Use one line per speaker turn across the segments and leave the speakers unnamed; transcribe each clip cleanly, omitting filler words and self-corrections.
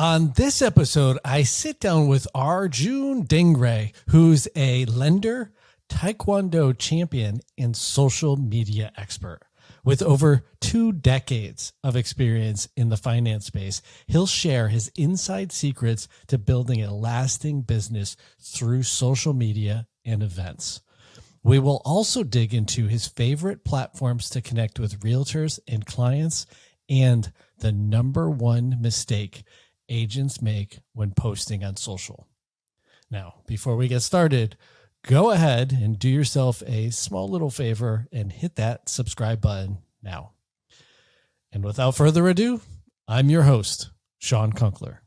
On this episode, I sit down with Arjun Dingray, who's a lender, Taekwondo champion, and social media expert. With over 2 decades of experience in the finance space, he'll share his inside secrets to building a lasting business through social media and events. We will also dig into his favorite platforms to connect with realtors and clients and the number one mistake agents make when posting on social. Now, before we get started, go ahead and do yourself a small little favor and hit that subscribe button now. And without further ado, I'm your host, Shawn Kunkler.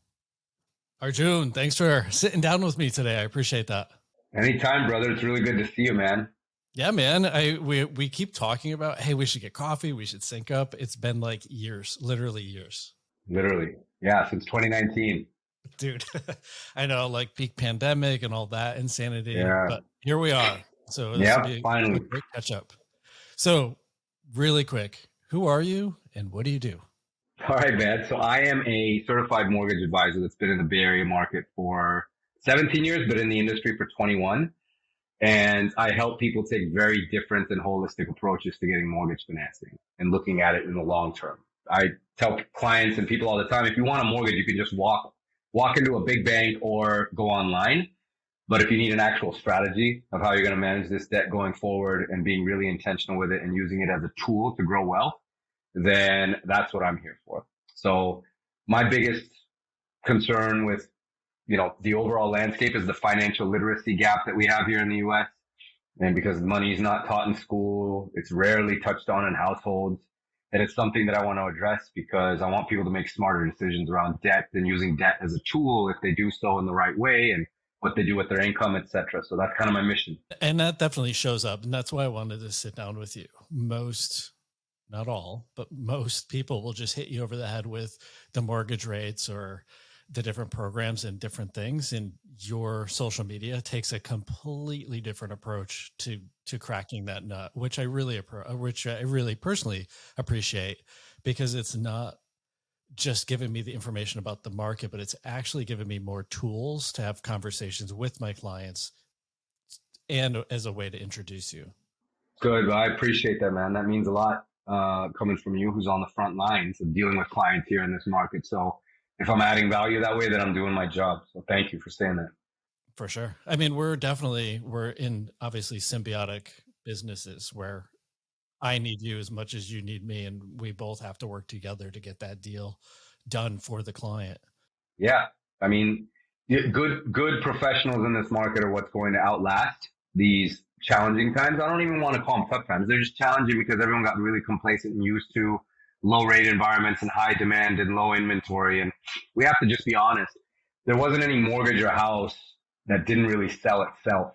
Arjun, thanks for sitting down with me today. I appreciate that.
Anytime, brother. It's really good to see you, man.
Yeah, man. We keep talking about, hey, we should get coffee. We should sync up. It's been like years, literally years.
Literally. Yeah, since 2019.
Dude, I know, like peak pandemic and all that insanity, but here we are. So this will be
finally
a great catch up. So really quick, who are you and what do you do?
All right, man. So I am a certified mortgage advisor that's been in the Bay Area market for 17 years, but in the industry for 21. And I help people take very different and holistic approaches to getting mortgage financing and looking at it in the long term. I tell clients and people all the time, if you want a mortgage, you can just walk into a big bank or go online. But if you need an actual strategy of how you're going to manage this debt going forward and being really intentional with it and using it as a tool to grow wealth, then that's what I'm here for. So my biggest concern with, the overall landscape is the financial literacy gap that we have here in the U.S. And because money is not taught in school, it's rarely touched on in households. And it's something that I want to address because I want people to make smarter decisions around debt and using debt as a tool if they do so in the right way and what they do with their income, etc. So that's kind of my mission.
And that definitely shows up. And that's why I wanted to sit down with you. Not all, but most people will just hit you over the head with the mortgage rates or the different programs and different things. And your social media takes a completely different approach to cracking that nut, which I really personally appreciate, because it's not just giving me the information about the market, but it's actually giving me more tools to have conversations with my clients and as a way to introduce you.
Good. Well, I appreciate that, man. That means a lot coming from you, who's on the front lines of dealing with clients here in this market. So if I'm adding value that way, then I'm doing my job. So thank you for saying that.
For sure. I mean, we're in obviously symbiotic businesses where I need you as much as you need me. And we both have to work together to get that deal done for the client.
Yeah. I mean, good professionals in this market are what's going to outlast these challenging times. I don't even want to call them tough times. They're just challenging because everyone got really complacent and used to low rate environments and high demand and low inventory. And we have to just be honest. There wasn't any mortgage or house that didn't really sell itself.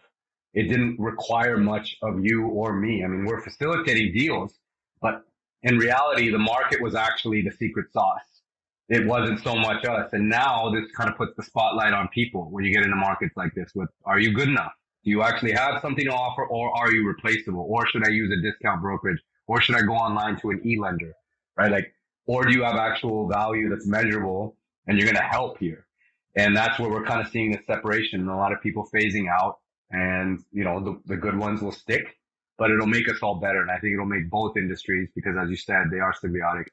It didn't require much of you or me. I mean, we're facilitating deals, but in reality, the market was actually the secret sauce. It wasn't so much us. And now this kind of puts the spotlight on people when you get into markets like this with, are you good enough? Do you actually have something to offer, or are you replaceable? Or should I use a discount brokerage? Or should I go online to an e-lender? Right? Or do you have actual value that's measurable and you're going to help here? And that's where we're kind of seeing this separation and a lot of people phasing out, and, the good ones will stick, but it'll make us all better. And I think it'll make both industries, because as you said, they are symbiotic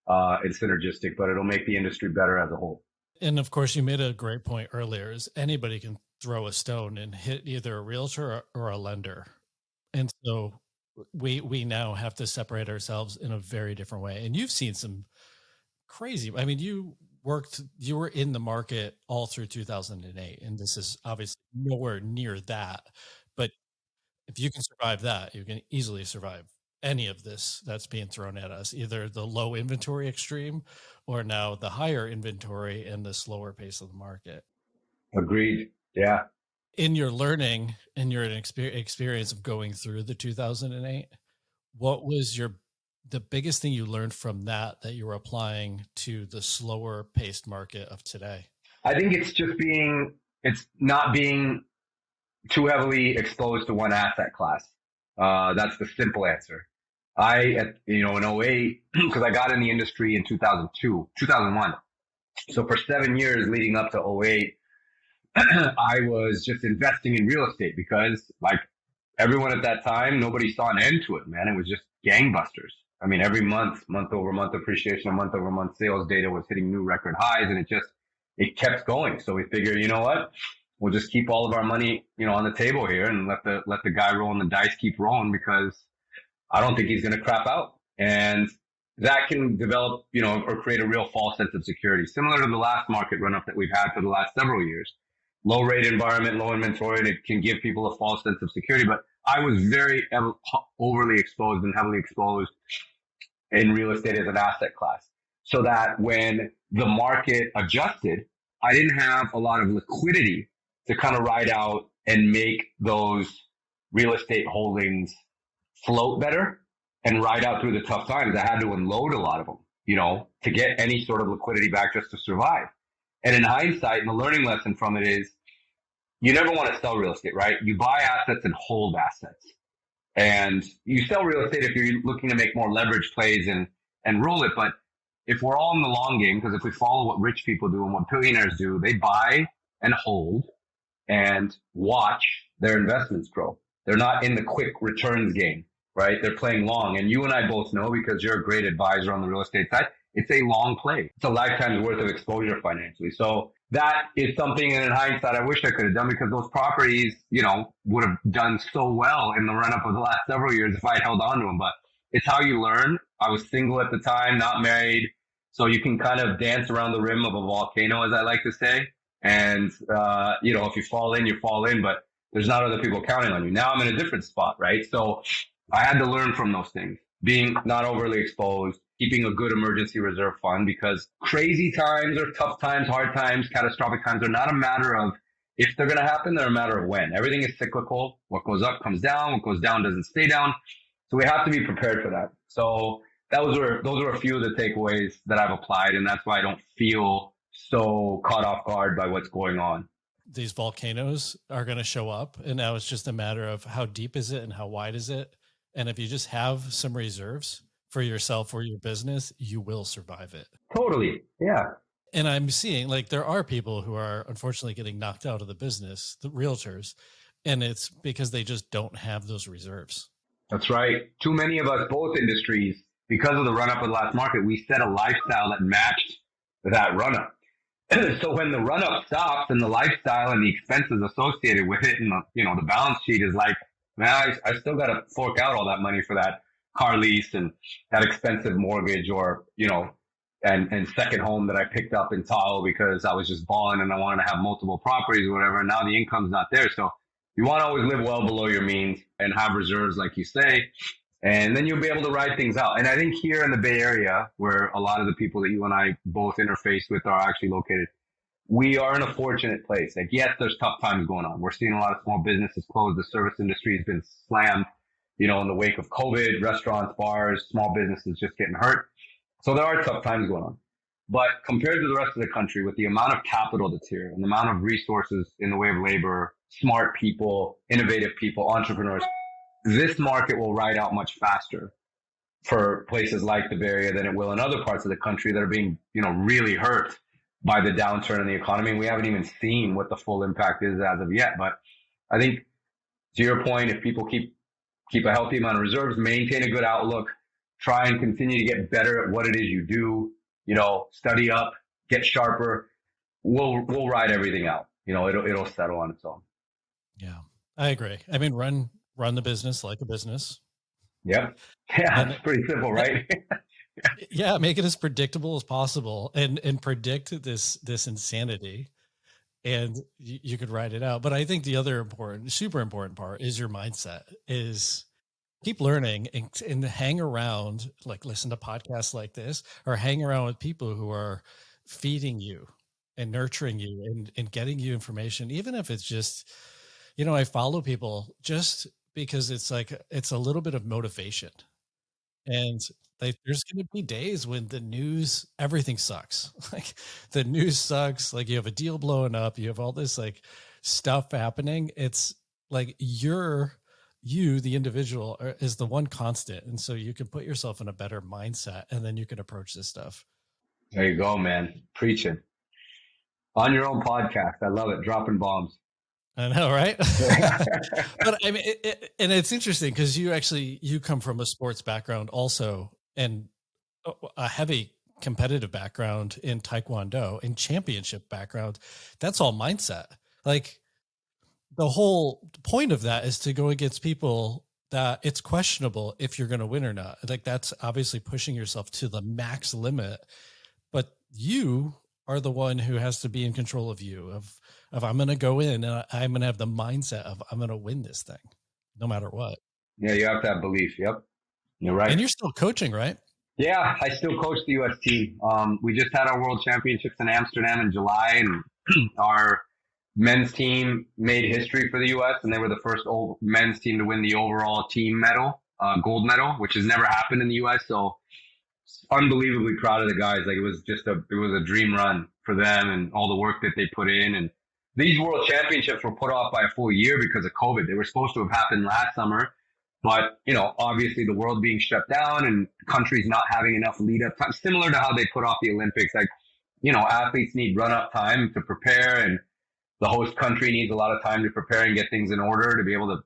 and synergistic, but it'll make the industry better as a whole.
And of course, you made a great point earlier, is anybody can throw a stone and hit either a realtor or a lender. And so we now have to separate ourselves in a very different way. And you've seen some crazy, I mean, you were in the market all through 2008, and this is obviously nowhere near that. But if you can survive that, you can easily survive any of this that's being thrown at us, either the low inventory extreme or now the higher inventory and the slower pace of the market.
Agreed. Yeah.
In your learning and your experience of going through the 2008, what was the biggest thing you learned from that you were applying to the slower paced market of today?
I think it's not being too heavily exposed to one asset class. That's the simple answer. In 08, because I got in the industry in 2001, So for 7 years leading up to '08, I was just investing in real estate because, like everyone at that time, nobody saw an end to it, man. It was just gangbusters. I mean, every month, month over month appreciation, month over month sales data was hitting new record highs, and it kept going. So we figured, you know what? We'll just keep all of our money, on the table here and let the guy rolling the dice keep rolling, because I don't think he's going to crap out. And that can develop, or create a real false sense of security, similar to the last market run up that we've had for the last several years. Low rate environment, low inventory, and it can give people a false sense of security. But I was very overly exposed and heavily exposed in real estate as an asset class, so that when the market adjusted, I didn't have a lot of liquidity to kind of ride out and make those real estate holdings float better and ride out through the tough times. I had to unload a lot of them, to get any sort of liquidity back just to survive. And in hindsight, and the learning lesson from it is, you never want to sell real estate, right? You buy assets and hold assets. And you sell real estate if you're looking to make more leverage plays and roll it. But if we're all in the long game, because if we follow what rich people do and what billionaires do, they buy and hold and watch their investments grow. They're not in the quick returns game, right? They're playing long. And you and I both know, because you're a great advisor on the real estate side, it's a long play. It's a lifetime's worth of exposure financially. So that is something, and in hindsight, I wish I could have done, because those properties, would have done so well in the run up of the last several years if I had held on to them. But it's how you learn. I was single at the time, not married. So you can kind of dance around the rim of a volcano, as I like to say. And, if you fall in, you fall in, but there's not other people counting on you. Now I'm in a different spot, right? So I had to learn from those things, being not overly exposed, keeping a good emergency reserve fund, because crazy times or tough times, hard times, catastrophic times are not a matter of if they're going to happen, they're a matter of when. Everything is cyclical. What goes up comes down. What goes down doesn't stay down. So we have to be prepared for that. So those were a few of the takeaways that I've applied, and that's why I don't feel so caught off guard by what's going on.
These volcanoes are going to show up, and now it's just a matter of how deep is it and how wide is it. And if you just have some reserves for yourself or your business, you will survive it.
Totally. Yeah.
And I'm seeing, like, there are people who are unfortunately getting knocked out of the business, the realtors, and it's because they just don't have those reserves.
That's right. Too many of us, both industries, because of the run up of the last market, we set a lifestyle that matched that run up. So when the run up stops and the lifestyle and the expenses associated with it, and the balance sheet is like, man, I still got to fork out all that money for that car lease and that expensive mortgage, or, and second home that I picked up in Tahoe because I was just balling and I wanted to have multiple properties or whatever. And now the income's not there. So you want to always live well below your means and have reserves, like you say, and then you'll be able to ride things out. And I think here in the Bay Area, where a lot of the people that you and I both interface with are actually located, we are in a fortunate place. Like, yes, there's tough times going on. We're seeing a lot of small businesses close. The service industry has been slammed, in the wake of COVID, restaurants, bars, small businesses just getting hurt. So there are tough times going on. But compared to the rest of the country, with the amount of capital that's here and the amount of resources in the way of labor, smart people, innovative people, entrepreneurs, this market will ride out much faster for places like the Bay Area than it will in other parts of the country that are being, really hurt by the downturn in the economy. And we haven't even seen what the full impact is as of yet. But I think, to your point, if people keep a healthy amount of reserves, maintain a good outlook, try and continue to get better at what it is you do, study up, get sharper, we'll ride everything out. It'll settle on its own.
Yeah, I agree. I mean, run the business like a business.
Yep. Yeah, it's pretty simple, right?
Yeah, make it as predictable as possible and predict this insanity, and you could ride it out. But I think the other super important part is your mindset. Is keep learning and hang around, like listen to podcasts like this, or hang around with people who are feeding you and nurturing you and getting you information, even if it's just, I follow people just because it's a little bit of motivation. And there's going to be days when the news, everything sucks. Like the news sucks. Like you have a deal blowing up. You have all this like stuff happening. It's like you, the individual, is the one constant. And so you can put yourself in a better mindset, and then you can approach this stuff.
There you go, man. Preaching on your own podcast. I love it. Dropping bombs.
I know, right?
Yeah.
But I mean, and it's interesting because you come from a sports background also, and a heavy competitive background in Taekwondo and championship background. That's all mindset. Like the whole point of that is to go against people that it's questionable if you're going to win or not. Like that's obviously pushing yourself to the max limit, but you are the one who has to be in control of you of I'm going to go in and I'm going to have the mindset of I'm going to win this thing no matter what.
Yeah, you have to have belief. Yep. You're right.
And you're still coaching, right?
Yeah, I still coach the US team. We just had our World Championships in Amsterdam in July, and our men's team made history for the US, and they were the first men's team to win the overall team medal, gold medal, which has never happened in the US. So unbelievably proud of the guys. Like it was a dream run for them and all the work that they put in. And these World Championships were put off by a full year because of COVID. They were supposed to have happened last summer. But, obviously the world being shut down and countries not having enough lead up time, similar to how they put off the Olympics. Like, athletes need run up time to prepare, and the host country needs a lot of time to prepare and get things in order to be able to,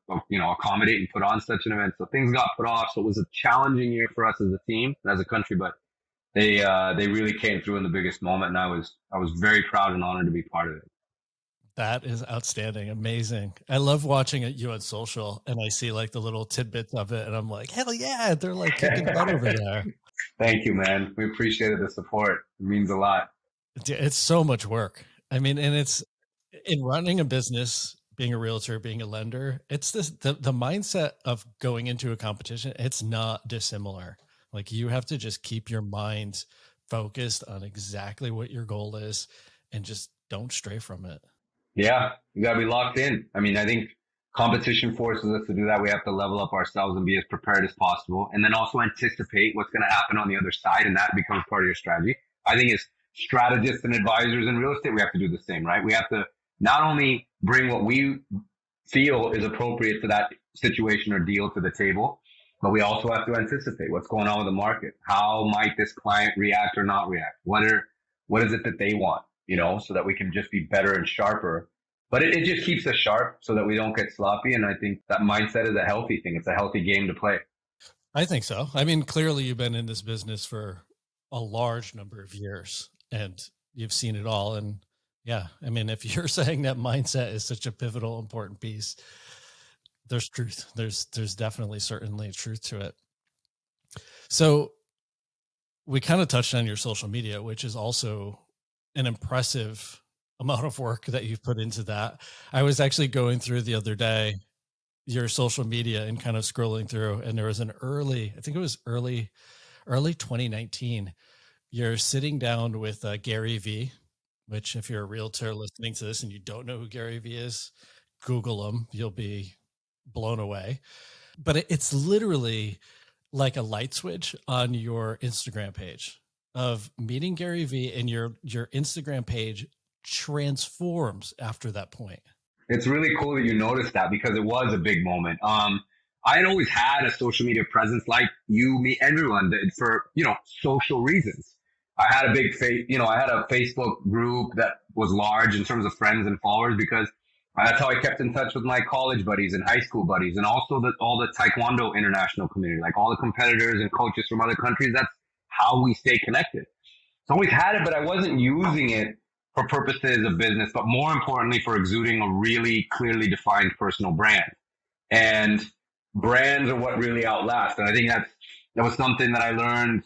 accommodate and put on such an event. So things got put off. So it was a challenging year for us as a team, as a country, but they really came through in the biggest moment. And I was very proud and honored to be part of it.
That is outstanding. Amazing. I love watching you on social and I see like the little tidbits of it and I'm like, hell yeah, they're like kicking butt over there.
Thank you, man. We appreciated the support. It means a lot.
It's so much work. I mean, and it's in running a business, being a realtor, being a lender, it's the mindset of going into a competition. It's not dissimilar. Like you have to just keep your mind focused on exactly what your goal is and just don't stray from it.
Yeah, you got to be locked in. I mean, I think competition forces us to do that. We have to level up ourselves and be as prepared as possible, and then also anticipate what's going to happen on the other side, and that becomes part of your strategy. I think as strategists and advisors in real estate, we have to do the same, right? We have to not only bring what we feel is appropriate to that situation or deal to the table, but we also have to anticipate what's going on with the market. How might this client react or not react? What is it that they want? So that we can just be better and sharper. But it just keeps us sharp so that we don't get sloppy. And I think that mindset is a healthy thing. It's a healthy game to play.
I think so. I mean, clearly you've been in this business for a large number of years and you've seen it all. And yeah, I mean, if you're saying that mindset is such a pivotal, important piece, there's truth. There's definitely, certainly truth to it. So we kind of touched on your social media, which is also an impressive amount of work that you've put into that. I was actually going through the other day, your social media and kind of scrolling through, and there was I think it was early 2019. You're sitting down with Gary Vee, which if you're a realtor listening to this and you don't know who Gary Vee is, Google him. You'll be blown away. But it's literally like a light switch on your Instagram page of meeting Gary Vee, and your Instagram page transforms after that point.
It's really cool that you noticed that because it was a big moment. I had always had a social media presence like you, me, everyone did for, social reasons. I had a big I had a Facebook group that was large in terms of friends and followers because that's how I kept in touch with my college buddies and high school buddies, and also all the Taekwondo international community, like all the competitors and coaches from other countries. That's how we stay connected. So I always had it, but I wasn't using it for purposes of business, but more importantly for exuding a really clearly defined personal brand. And brands are what really outlast. And I think that was something that I learned,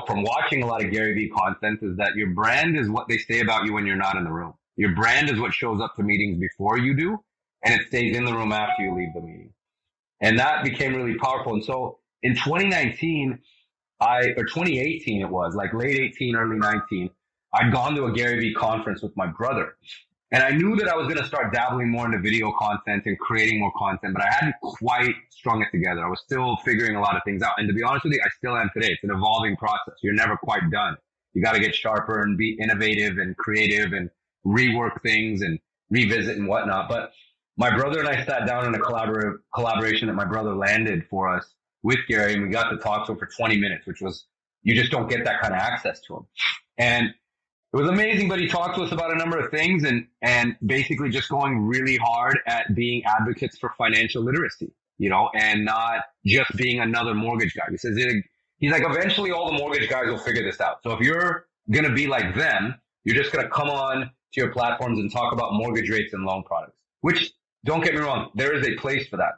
from watching a lot of Gary Vee content, is that your brand is what they say about you when you're not in the room. Your brand is what shows up to meetings before you do, and it stays in the room after you leave the meeting. And that became really powerful. And so in 2019, or 2018 it was, like late 18, early 19, I'd gone to a Gary Vee conference with my brother. And I knew that I was going to start dabbling more into video content and creating more content, but I hadn't quite strung it together. I was still figuring a lot of things out. And to be honest with you, I still am today. It's an evolving process. You're never quite done. You got to get sharper and be innovative and creative and rework things and revisit and whatnot. But my brother and I sat down in a collaboration that my brother landed for us with Gary, and we got to talk to him for 20 minutes, which was, you just don't get that kind of access to him. And it was amazing, but he talked to us about a number of things and basically just going really hard at being advocates for financial literacy, and not just being another mortgage guy. He says, he's like, eventually all the mortgage guys will figure this out. So if you're going to be like them, you're just going to come on to your platforms and talk about mortgage rates and loan products, which, don't get me wrong, there is a place for that.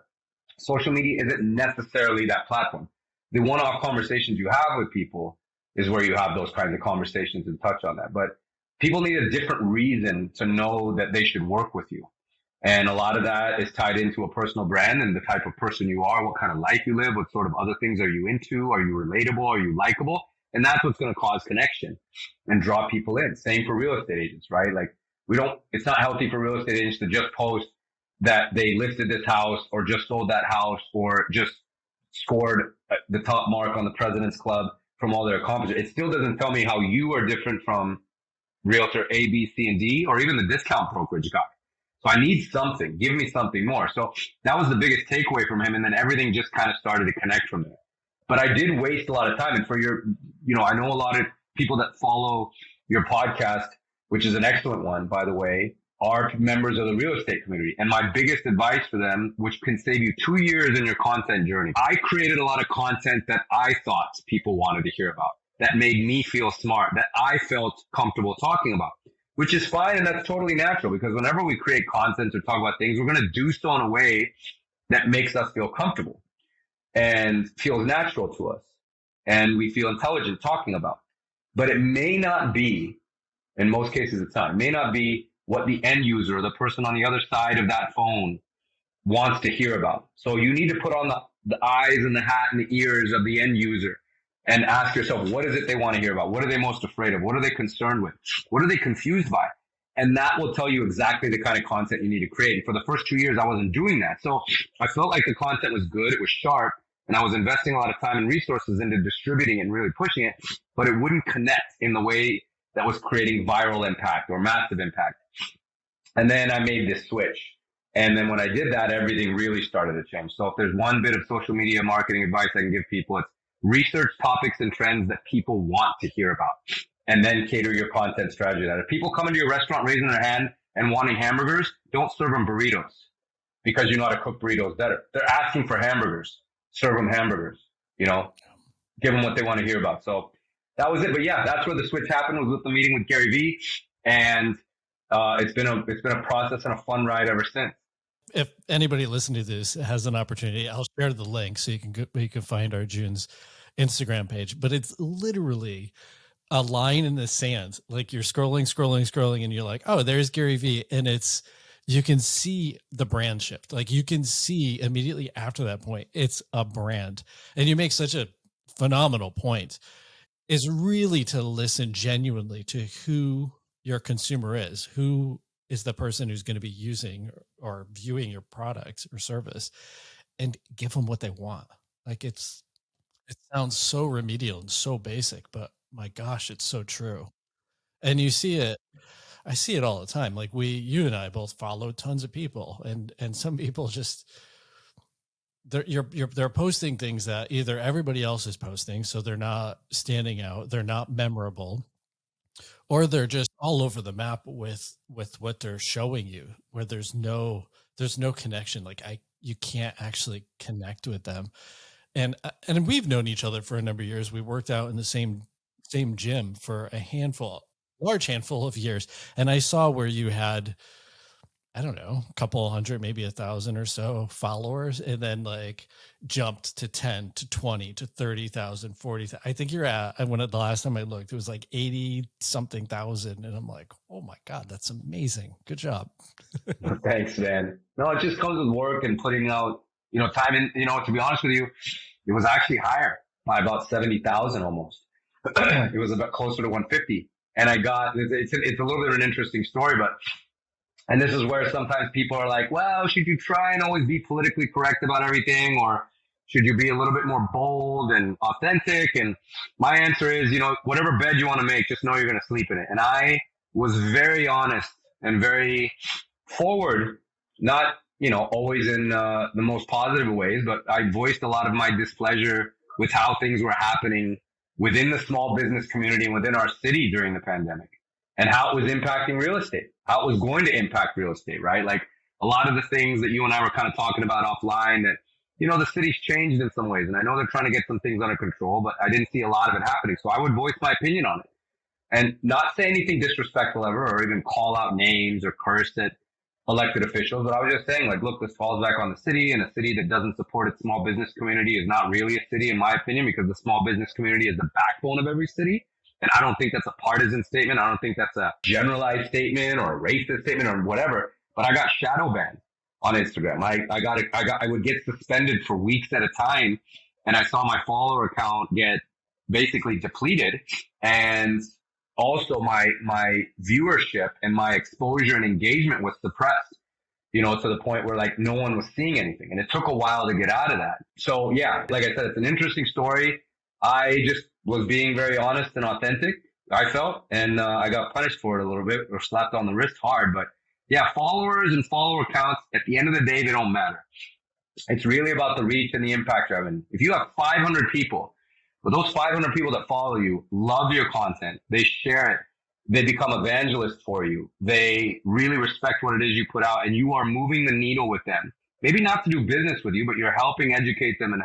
Social media isn't necessarily that platform. The one-off conversations you have with people is where you have those kinds of conversations and touch on that. But people need a different reason to know that they should work with you. And a lot of that is tied into a personal brand and the type of person you are, what kind of life you live, what sort of other things are you into, are you relatable, are you likable? And that's what's going to cause connection and draw people in. Same for real estate agents, right? Like it's not healthy for real estate agents to just post that they listed this house or just sold that house or just scored the top mark on the President's Club from all their accomplishments. It still doesn't tell me how you are different from realtor A, B, C, and D, or even the discount brokerage guy. So I need something. Give me something more. So that was the biggest takeaway from him. And then everything just kind of started to connect from there. But I did waste a lot of time. And for I know a lot of people that follow your podcast, which is an excellent one, by the way, are members of the real estate community. And my biggest advice for them, which can save you 2 years in your content journey, I created a lot of content that I thought people wanted to hear about, that made me feel smart, that I felt comfortable talking about, which is fine. And that's totally natural, because whenever we create content or talk about things, we're going to do so in a way that makes us feel comfortable and feels natural to us. And we feel intelligent talking about. But it may not be, in most cases it's not, it may not be what the end user or the person on the other side of that phone wants to hear about. So you need to put on the eyes and the hat and the ears of the end user and ask yourself, what is it they want to hear about? What are they most afraid of? What are they concerned with? What are they confused by? And that will tell you exactly the kind of content you need to create. And for the first 2 years, I wasn't doing that. So I felt like the content was good. It was sharp. And I was investing a lot of time and resources into distributing and really pushing it, but it wouldn't connect in the way that was creating viral impact or massive impact. And then I made this switch. And then when I did that, everything really started to change. So if there's one bit of social media marketing advice I can give people, it's research topics and trends that people want to hear about, and then cater your content strategy to that. If people come into your restaurant raising their hand and wanting hamburgers, don't serve them burritos because you know how to cook burritos better. They're asking for hamburgers. Serve them hamburgers, give them what they want to hear about. So that was it. But yeah, that's where the switch happened, was with the meeting with Gary Vee. And it's been a process and a fun ride ever since.
If anybody listening to this has an opportunity, I'll share the link so you can find Arjun's Instagram page. But it's literally a line in the sand. Like you're scrolling, and you're like, oh, there's Gary Vee. And you can see the brand shift. Like you can see immediately after that point, it's a brand. And you make such a phenomenal point, is really to listen genuinely to who your consumer is, who is the person who's going to be using or viewing your product or service, and give them what they want. Like it sounds so remedial and so basic, but my gosh, it's so true. And you see it. I see it all the time. Like you and I both follow tons of people, and some people just they're posting things that either everybody else is posting, so they're not standing out, they're not memorable, or they're just all over the map with what they're showing you, where there's no connection. Like you can't actually connect with them. And we've known each other for a number of years. We worked out in the same gym for large handful of years. And I saw where you had, I don't know, a couple hundred, maybe 1,000 or so followers, and then like jumped to 10 to 20 to 30,000, 40,000. I think you're at, the last time I looked, it was like 80 something thousand. And I'm like, oh my God, that's amazing. Good job.
Thanks, man. No, it just comes with work and putting out, time in, to be honest with you, it was actually higher by about 70,000 almost. It was about closer to 150. And it's a little bit of an interesting story, and this is where sometimes people are like, well, should you try and always be politically correct about everything? Or should you be a little bit more bold and authentic? And my answer is, whatever bed you want to make, just know you're going to sleep in it. And I was very honest and very forward, not, always in the most positive ways, but I voiced a lot of my displeasure with how things were happening within the small business community and within our city during the pandemic, and how it was impacting real estate, how it was going to impact real estate, right? Like a lot of the things that you and I were kind of talking about offline that, the city's changed in some ways. And I know they're trying to get some things under control, but I didn't see a lot of it happening. So I would voice my opinion on it and not say anything disrespectful ever or even call out names or curse at elected officials. But I was just saying, like, look, this falls back on the city, and a city that doesn't support its small business community is not really a city, in my opinion, because the small business community is the backbone of every city. And I don't think that's a partisan statement. I don't think that's a generalized statement or a racist statement or whatever. But I got shadow banned on Instagram. I would get suspended for weeks at a time, and I saw my follower account get basically depleted, and also my viewership and my exposure and engagement was suppressed, to the point where like no one was seeing anything. And it took a while to get out of that. So yeah, like I said, it's an interesting story. I just was being very honest and authentic, I felt, and I got punished for it a little bit, or slapped on the wrist hard. But yeah, followers and follower counts, at the end of the day, they don't matter. It's really about the reach and the impact you're having. If you have 500 people, but those 500 people that follow you love your content, they share it, they become evangelists for you, they really respect what it is you put out, and you are moving the needle with them. Maybe not to do business with you, but you're helping educate them and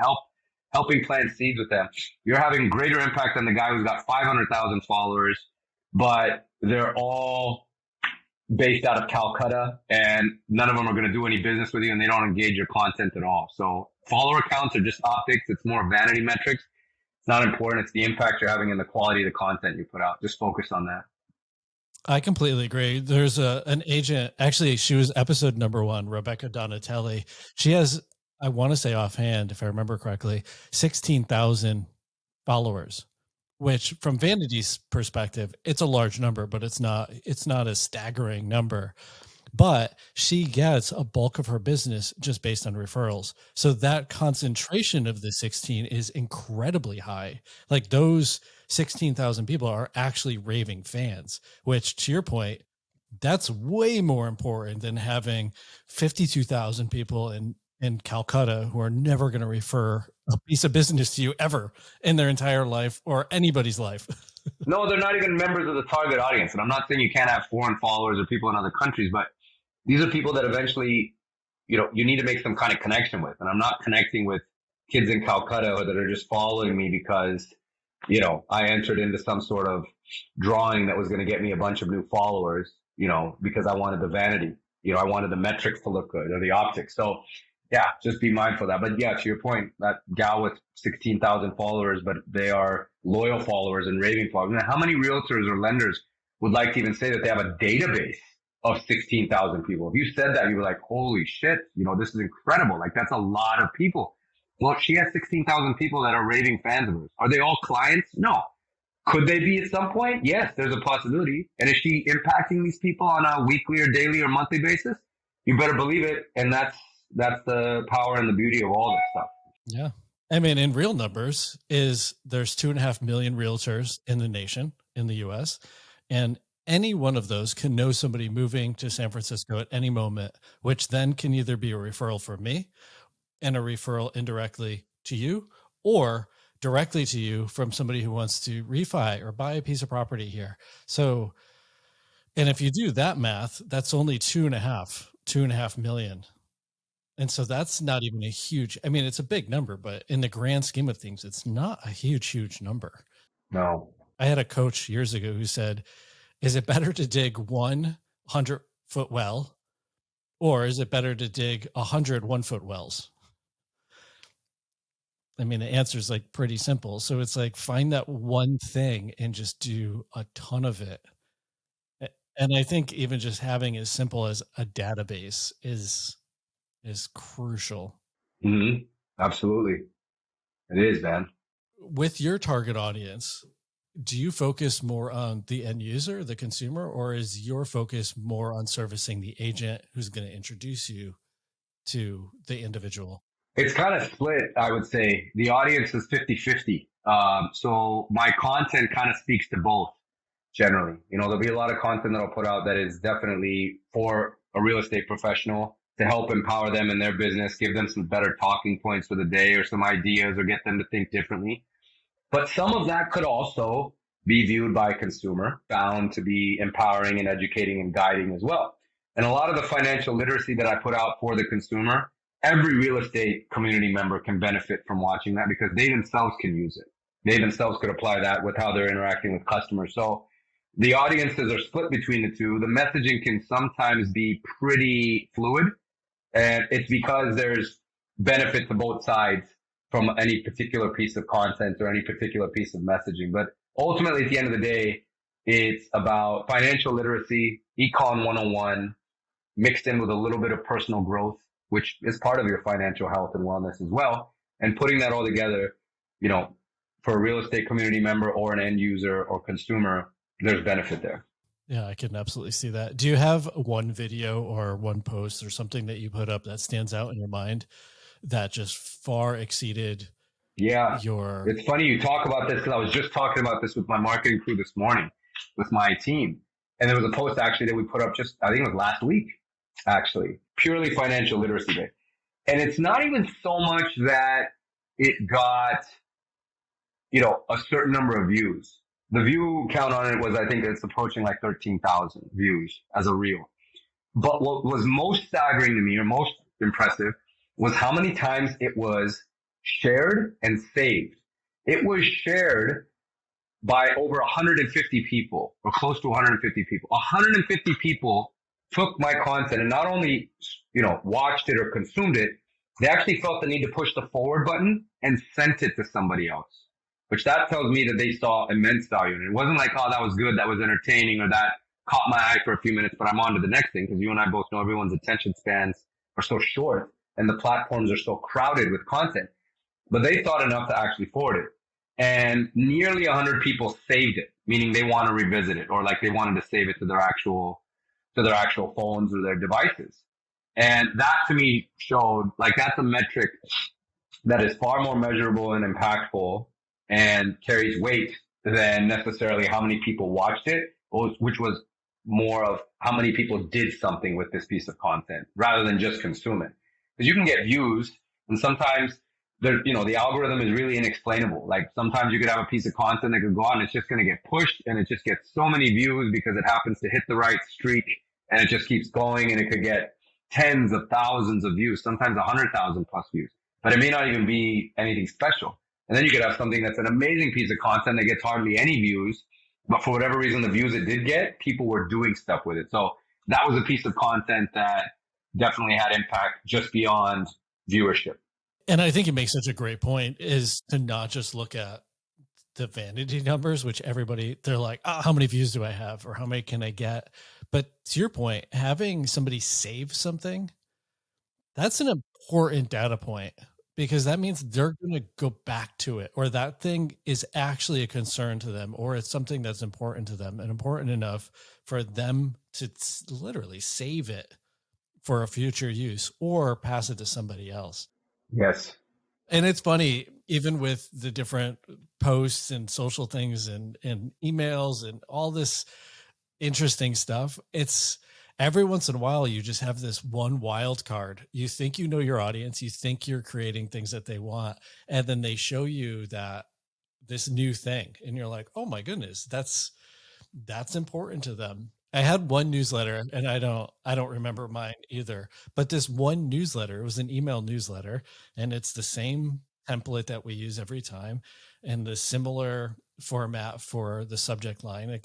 helping plant seeds with them. You're having greater impact than the guy who's got 500,000 followers, but they're all based out of Calcutta, and none of them are going to do any business with you, and they don't engage your content at all. So follower counts are just optics. It's more vanity metrics. It's not important. It's the impact you're having and the quality of the content you put out. Just focus on that.
I completely agree. There's an agent, actually, she was episode number 1, Rebecca Donatelli. She has, I want to say offhand, if I remember correctly, 16,000 followers, which from Vanity's perspective, it's a large number, but it's not a staggering number. But she gets a bulk of her business just based on referrals. So that concentration of the 16 is incredibly high. Like those 16,000 people are actually raving fans, which to your point, that's way more important than having 52,000 people in Calcutta who are never going to refer a piece of business to you ever in their entire life or anybody's life.
No, they're not even members of the target audience. And I'm not saying you can't have foreign followers or people in other countries, but these are people that eventually, you need to make some kind of connection with. And I'm not connecting with kids in Calcutta that are just following me because, I entered into some sort of drawing that was going to get me a bunch of new followers, because I wanted the vanity, I wanted the metrics to look good or the optics. So yeah, just be mindful of that. But yeah, to your point, that gal with 16,000 followers, but they are loyal followers and raving followers. Now, how many realtors or lenders would like to even say that they have a database of 16,000 people? If you said that, you were like, holy shit, this is incredible. Like, that's a lot of people. Well, she has 16,000 people that are raving fans of hers. Are they all clients? No. Could they be at some point? Yes, there's a possibility. And is she impacting these people on a weekly or daily or monthly basis? You better believe it. And that's the power and the beauty of all this stuff.
Yeah. I mean, in real numbers there's 2.5 million realtors in the nation, in the US, and any one of those can know somebody moving to San Francisco at any moment, which then can either be a referral from me and a referral indirectly to you, or directly to you from somebody who wants to refi or buy a piece of property here. So, and if you do that math, that's only 2.5 million. And so that's not even a huge, I mean, it's a big number, but in the grand scheme of things, it's not a huge number.
No.
I had a coach years ago who said, is it better to dig 100-foot well, or is it better to dig 100 1-foot wells? I mean, the answer is like pretty simple. So it's like, find that one thing and just do a ton of it. And I think even just having as simple as a database is crucial.
Mm-hmm. Absolutely. It is, man.
With your target audience, do you focus more on the end user, the consumer, or is your focus more on servicing the agent who's going to introduce you to the individual?
It's kind of split, I would say. The audience is 50-50. So my content kind of speaks to both generally. There'll be a lot of content that I'll put out that is definitely for a real estate professional to help empower them in their business, give them some better talking points for the day or some ideas or get them to think differently. But some of that could also be viewed by a consumer, found to be empowering and educating and guiding as well. And a lot of the financial literacy that I put out for the consumer, every real estate community member can benefit from watching that because they themselves can use it. They themselves could apply that with how they're interacting with customers. So the audiences are split between the two. The messaging can sometimes be pretty fluid, and it's because there's benefit to both sides from any particular piece of content or any particular piece of messaging. But ultimately, at the end of the day, it's about financial literacy, econ 101, mixed in with a little bit of personal growth, which is part of your financial health and wellness as well. And putting that all together, you know, for a real estate community member or an end user or consumer, there's benefit there.
Yeah, I can absolutely see that. Do you have one video or one post or something that you put up that stands out in your mind that just far exceeded your...
It's funny you talk about this because I was just talking about this with my marketing crew this morning with my team. And there was a post actually that we put up just, I think it was last week, actually, purely financial literacy day. And it's not even so much that it got, you know, a certain number of views. The view count on it was, I think it's approaching like 13,000 views as a reel. But what was most staggering to me or most impressive was how many times it was shared and saved. It was shared by over 150 people or close to 150 people. 150 people took my content and not only, you know, watched it or consumed it, they actually felt the need to push the forward button and sent it to somebody else, which that tells me that they saw immense value in it. It wasn't like, oh, that was good, that was entertaining, or that caught my eye for a few minutes, but I'm on to the next thing, because you and I both know everyone's attention spans are so short and the platforms are so crowded with content. But they thought enough to actually forward it. And nearly 100 people saved it, meaning they want to revisit it, or like they wanted to save it to their actual phones or their devices. And that to me showed like that's a metric that is far more measurable and impactful and carries weight than necessarily how many people watched it, which was more of how many people did something with this piece of content rather than just consume it. Because you can get views, and sometimes the algorithm is really inexplainable. Like sometimes you could have a piece of content that could go on, it's just going to get pushed, and it just gets so many views because it happens to hit the right streak, and it just keeps going, and it could get tens of thousands of views, sometimes 100,000 plus views, but it may not even be anything special. And then you could have something that's an amazing piece of content that gets hardly any views, but for whatever reason, the views it did get, people were doing stuff with it. So that was a piece of content that definitely had impact just beyond viewership.
And I think it makes such a great point is to not just look at the vanity numbers, which they're like, oh, how many views do I have? Or how many can I get? But to your point, having somebody save something, that's an important data point, because that means they're going to go back to it, or that thing is actually a concern to them, or it's something that's important to them and important enough for them to literally save it for a future use or pass it to somebody else.
Yes.
And it's funny, even with the different posts and social things and emails and all this interesting stuff, it's every once in a while, you just have this one wild card. You think you know your audience, you think you're creating things that they want, and then they show you that this new thing, and you're like, oh my goodness, that's important to them. I had one newsletter, and I don't remember mine either, but this one newsletter, it was an email newsletter, and it's the same template that we use every time and the similar format for the subject line.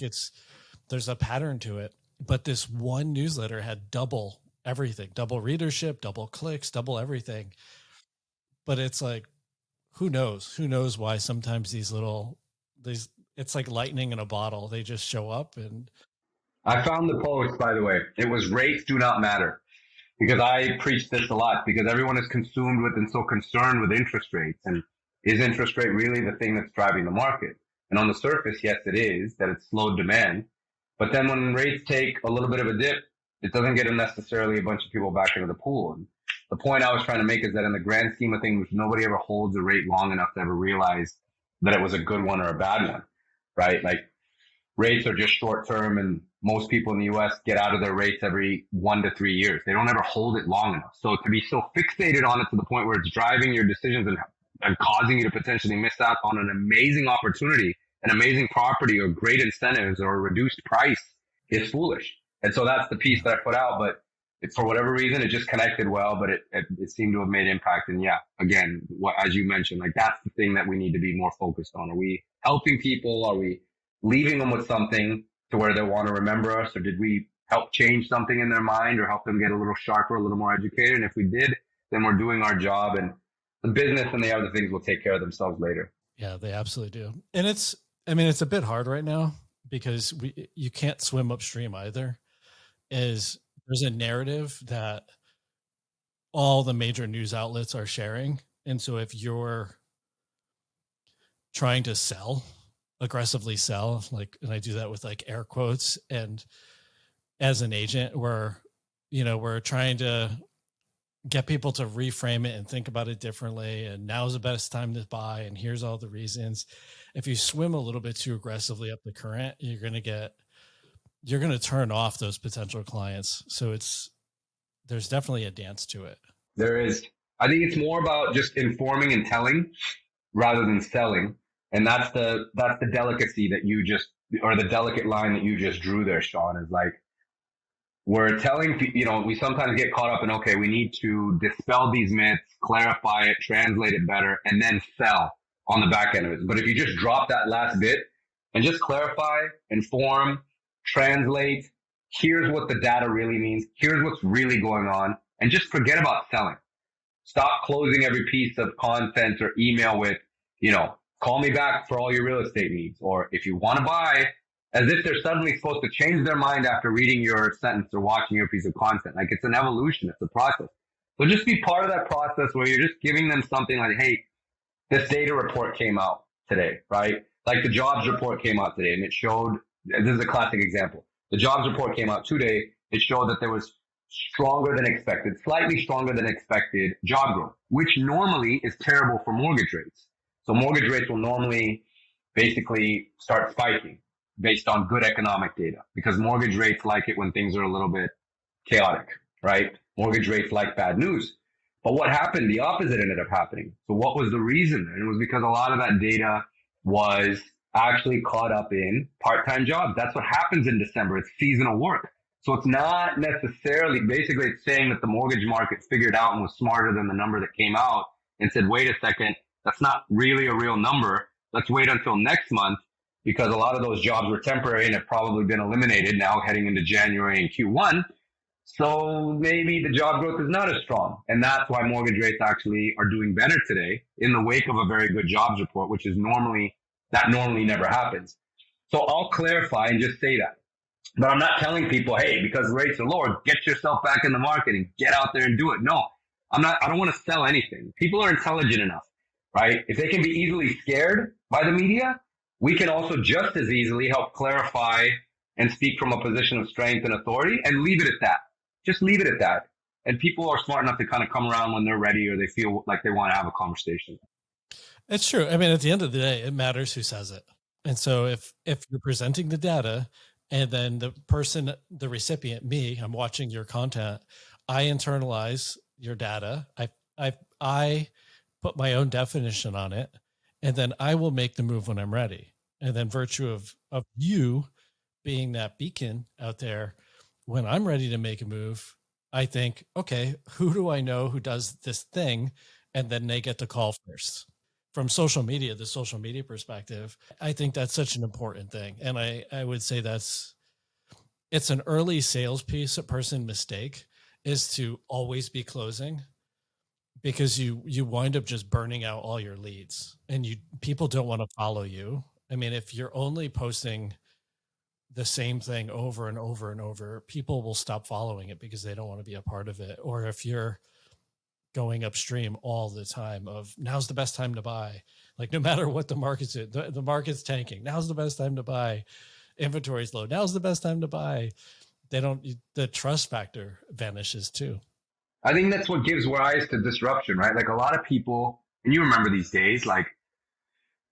There's a pattern to it, but this one newsletter had double everything, double readership, double clicks, double everything. But it's like, who knows why sometimes it's like lightning in a bottle. They just show up. And
I found the post, by the way. It was rates do not matter, because I preach this a lot, because everyone is consumed with and so concerned with interest rates. And is interest rate really the thing that's driving the market? And on the surface, yes, it is, that it's slowed demand. But then when rates take a little bit of a dip, it doesn't get necessarily a bunch of people back into the pool. And the point I was trying to make is that in the grand scheme of things, nobody ever holds a rate long enough to ever realize that it was a good one or a bad one, right? Like rates are just short term, and most people in the US get out of their rates every 1 to 3 years. They don't ever hold it long enough. So to be so fixated on it to the point where it's driving your decisions and and causing you to potentially miss out on an amazing opportunity, an amazing property or great incentives or a reduced price is foolish. And so that's the piece that I put out, but it's for whatever reason, it just connected well, but it seemed to have made impact. And yeah, again, what, as you mentioned, like that's the thing that we need to be more focused on. Are we helping people? Are we leaving them with something to where they want to remember us? Or did we help change something in their mind or help them get a little sharper, a little more educated? And if we did, then we're doing our job, and the business and the other things will take care of themselves later.
Yeah, they absolutely do. And it's a bit hard right now because you can't swim upstream either. There's a narrative that all the major news outlets are sharing. And so if you're trying to aggressively sell, like, and I do that with like air quotes, and as an agent, we're trying to get people to reframe it and think about it differently. And now's the best time to buy. And here's all the reasons. If you swim a little bit too aggressively up the current, you're going to turn off those potential clients. So there's definitely a dance to it.
There is. I think it's more about just informing and telling rather than selling. And that's the delicacy that or the delicate line that you just drew there, Shawn, is like, we're telling, we sometimes get caught up in, okay, we need to dispel these myths, clarify it, translate it better, and then sell on the back end of it. But if you just drop that last bit and just clarify, inform, translate, here's what the data really means, here's what's really going on, and just forget about selling. Stop closing every piece of content or email with, call me back for all your real estate needs. Or if you want to buy, as if they're suddenly supposed to change their mind after reading your sentence or watching your piece of content. Like, it's an evolution. It's a process. So just be part of that process where you're just giving them something like, hey, this data report came out today, right? Like the jobs report came out today, and it showed, this is a classic example. The jobs report came out today. It showed that there was slightly stronger than expected job growth, which normally is terrible for mortgage rates. So mortgage rates will normally basically start spiking based on good economic data, because mortgage rates like it when things are a little bit chaotic, right? Mortgage rates like bad news. But what happened? The opposite ended up happening. So what was the reason? And it was because a lot of that data was actually caught up in part-time jobs. That's what happens in December. It's seasonal work. So it's not necessarily, basically it's saying that the mortgage market figured out and was smarter than the number that came out and said, wait a second, that's not really a real number. Let's wait until next month, because a lot of those jobs were temporary and have probably been eliminated now heading into January and Q1. So maybe the job growth is not as strong. And that's why mortgage rates actually are doing better today in the wake of a very good jobs report, which is normally never happens. So I'll clarify and just say that. But I'm not telling people, hey, because rates are lower, get yourself back in the market and get out there and do it. No, I don't want to sell anything. People are intelligent enough, right? If they can be easily scared by the media, we can also just as easily help clarify and speak from a position of strength and authority and leave it at that. Just leave it at that. And people are smart enough to kind of come around when they're ready or they feel like they want to have a conversation.
It's true. I mean, at the end of the day, it matters who says it. And so if you're presenting the data and then the person, the recipient, me, I'm watching your content, I internalize your data. I put my own definition on it, and then I will make the move when I'm ready. And then virtue of you being that beacon out there, when I'm ready to make a move, I think, okay, who do I know who does this thing? And then they get the call first. From social media, the social media perspective, I think that's such an important thing. And I would say it's an early sales piece, a person mistake is to always be closing, because you wind up just burning out all your leads, and people don't want to follow you. I mean, if you're only posting the same thing over and over and over, people will stop following it because they don't want to be a part of it. Or if you're going upstream all the time of now's the best time to buy, like no matter what the market's in, the market's tanking, now's the best time to buy, inventory's low, now's the best time to buy. The trust factor vanishes too.
I think that's what gives rise to disruption, right? Like a lot of people, and you remember these days, like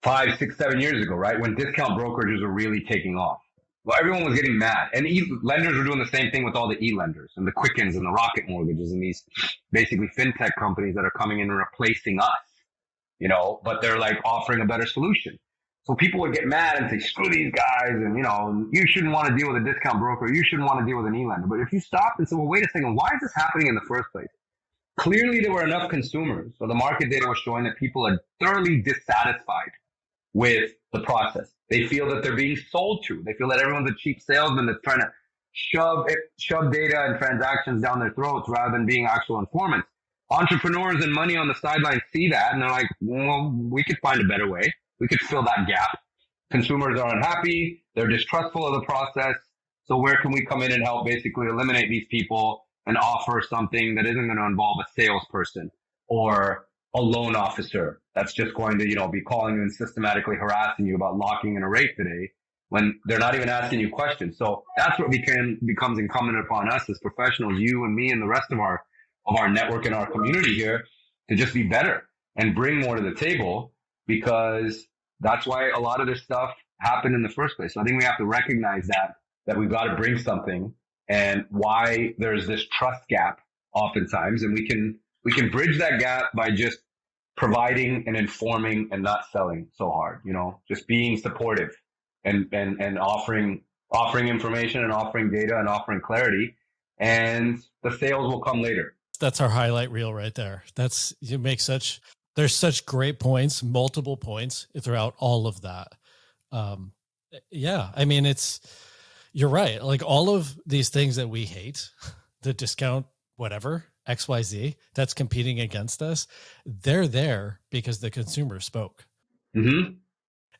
5, 6, 7 years ago, right? When discount brokerages were really taking off. Well, everyone was getting mad, and lenders were doing the same thing with all the e-lenders and the Quickens and the Rocket Mortgages and these basically fintech companies that are coming in and replacing us. but they're like offering a better solution. So people would get mad and say, screw these guys. And, you shouldn't want to deal with a discount broker. You shouldn't want to deal with an e-lender. But if you stop and say, well, wait a second, why is this happening in the first place? Clearly, there were enough consumers. So the market data was showing that people are thoroughly dissatisfied with the process. They feel that they're being sold to. They feel that everyone's a cheap salesman that's trying to shove data and transactions down their throats rather than being actual informants. Entrepreneurs and money on the sidelines see that, and they're like, well, we could find a better way. We could fill that gap. Consumers are unhappy. They're distrustful of the process. So where can we come in and help basically eliminate these people and offer something that isn't going to involve a salesperson or a loan officer that's just going to, be calling you and systematically harassing you about locking in a rate today when they're not even asking you questions. So that's what becomes incumbent upon us as professionals, you and me and the rest of our network and our community here, to just be better and bring more to the table, because that's why a lot of this stuff happened in the first place. So I think we have to recognize that we've got to bring something, and why there's this trust gap oftentimes. And we can bridge that gap by just providing and informing and not selling so hard, just being supportive and offering information and offering data and offering clarity, and the sales will come later.
That's our highlight reel right there. There's such great points, multiple points throughout all of that. You're right. Like all of these things that we hate, the discount, whatever, XYZ, that's competing against us, they're there because the consumer spoke.
Mm-hmm.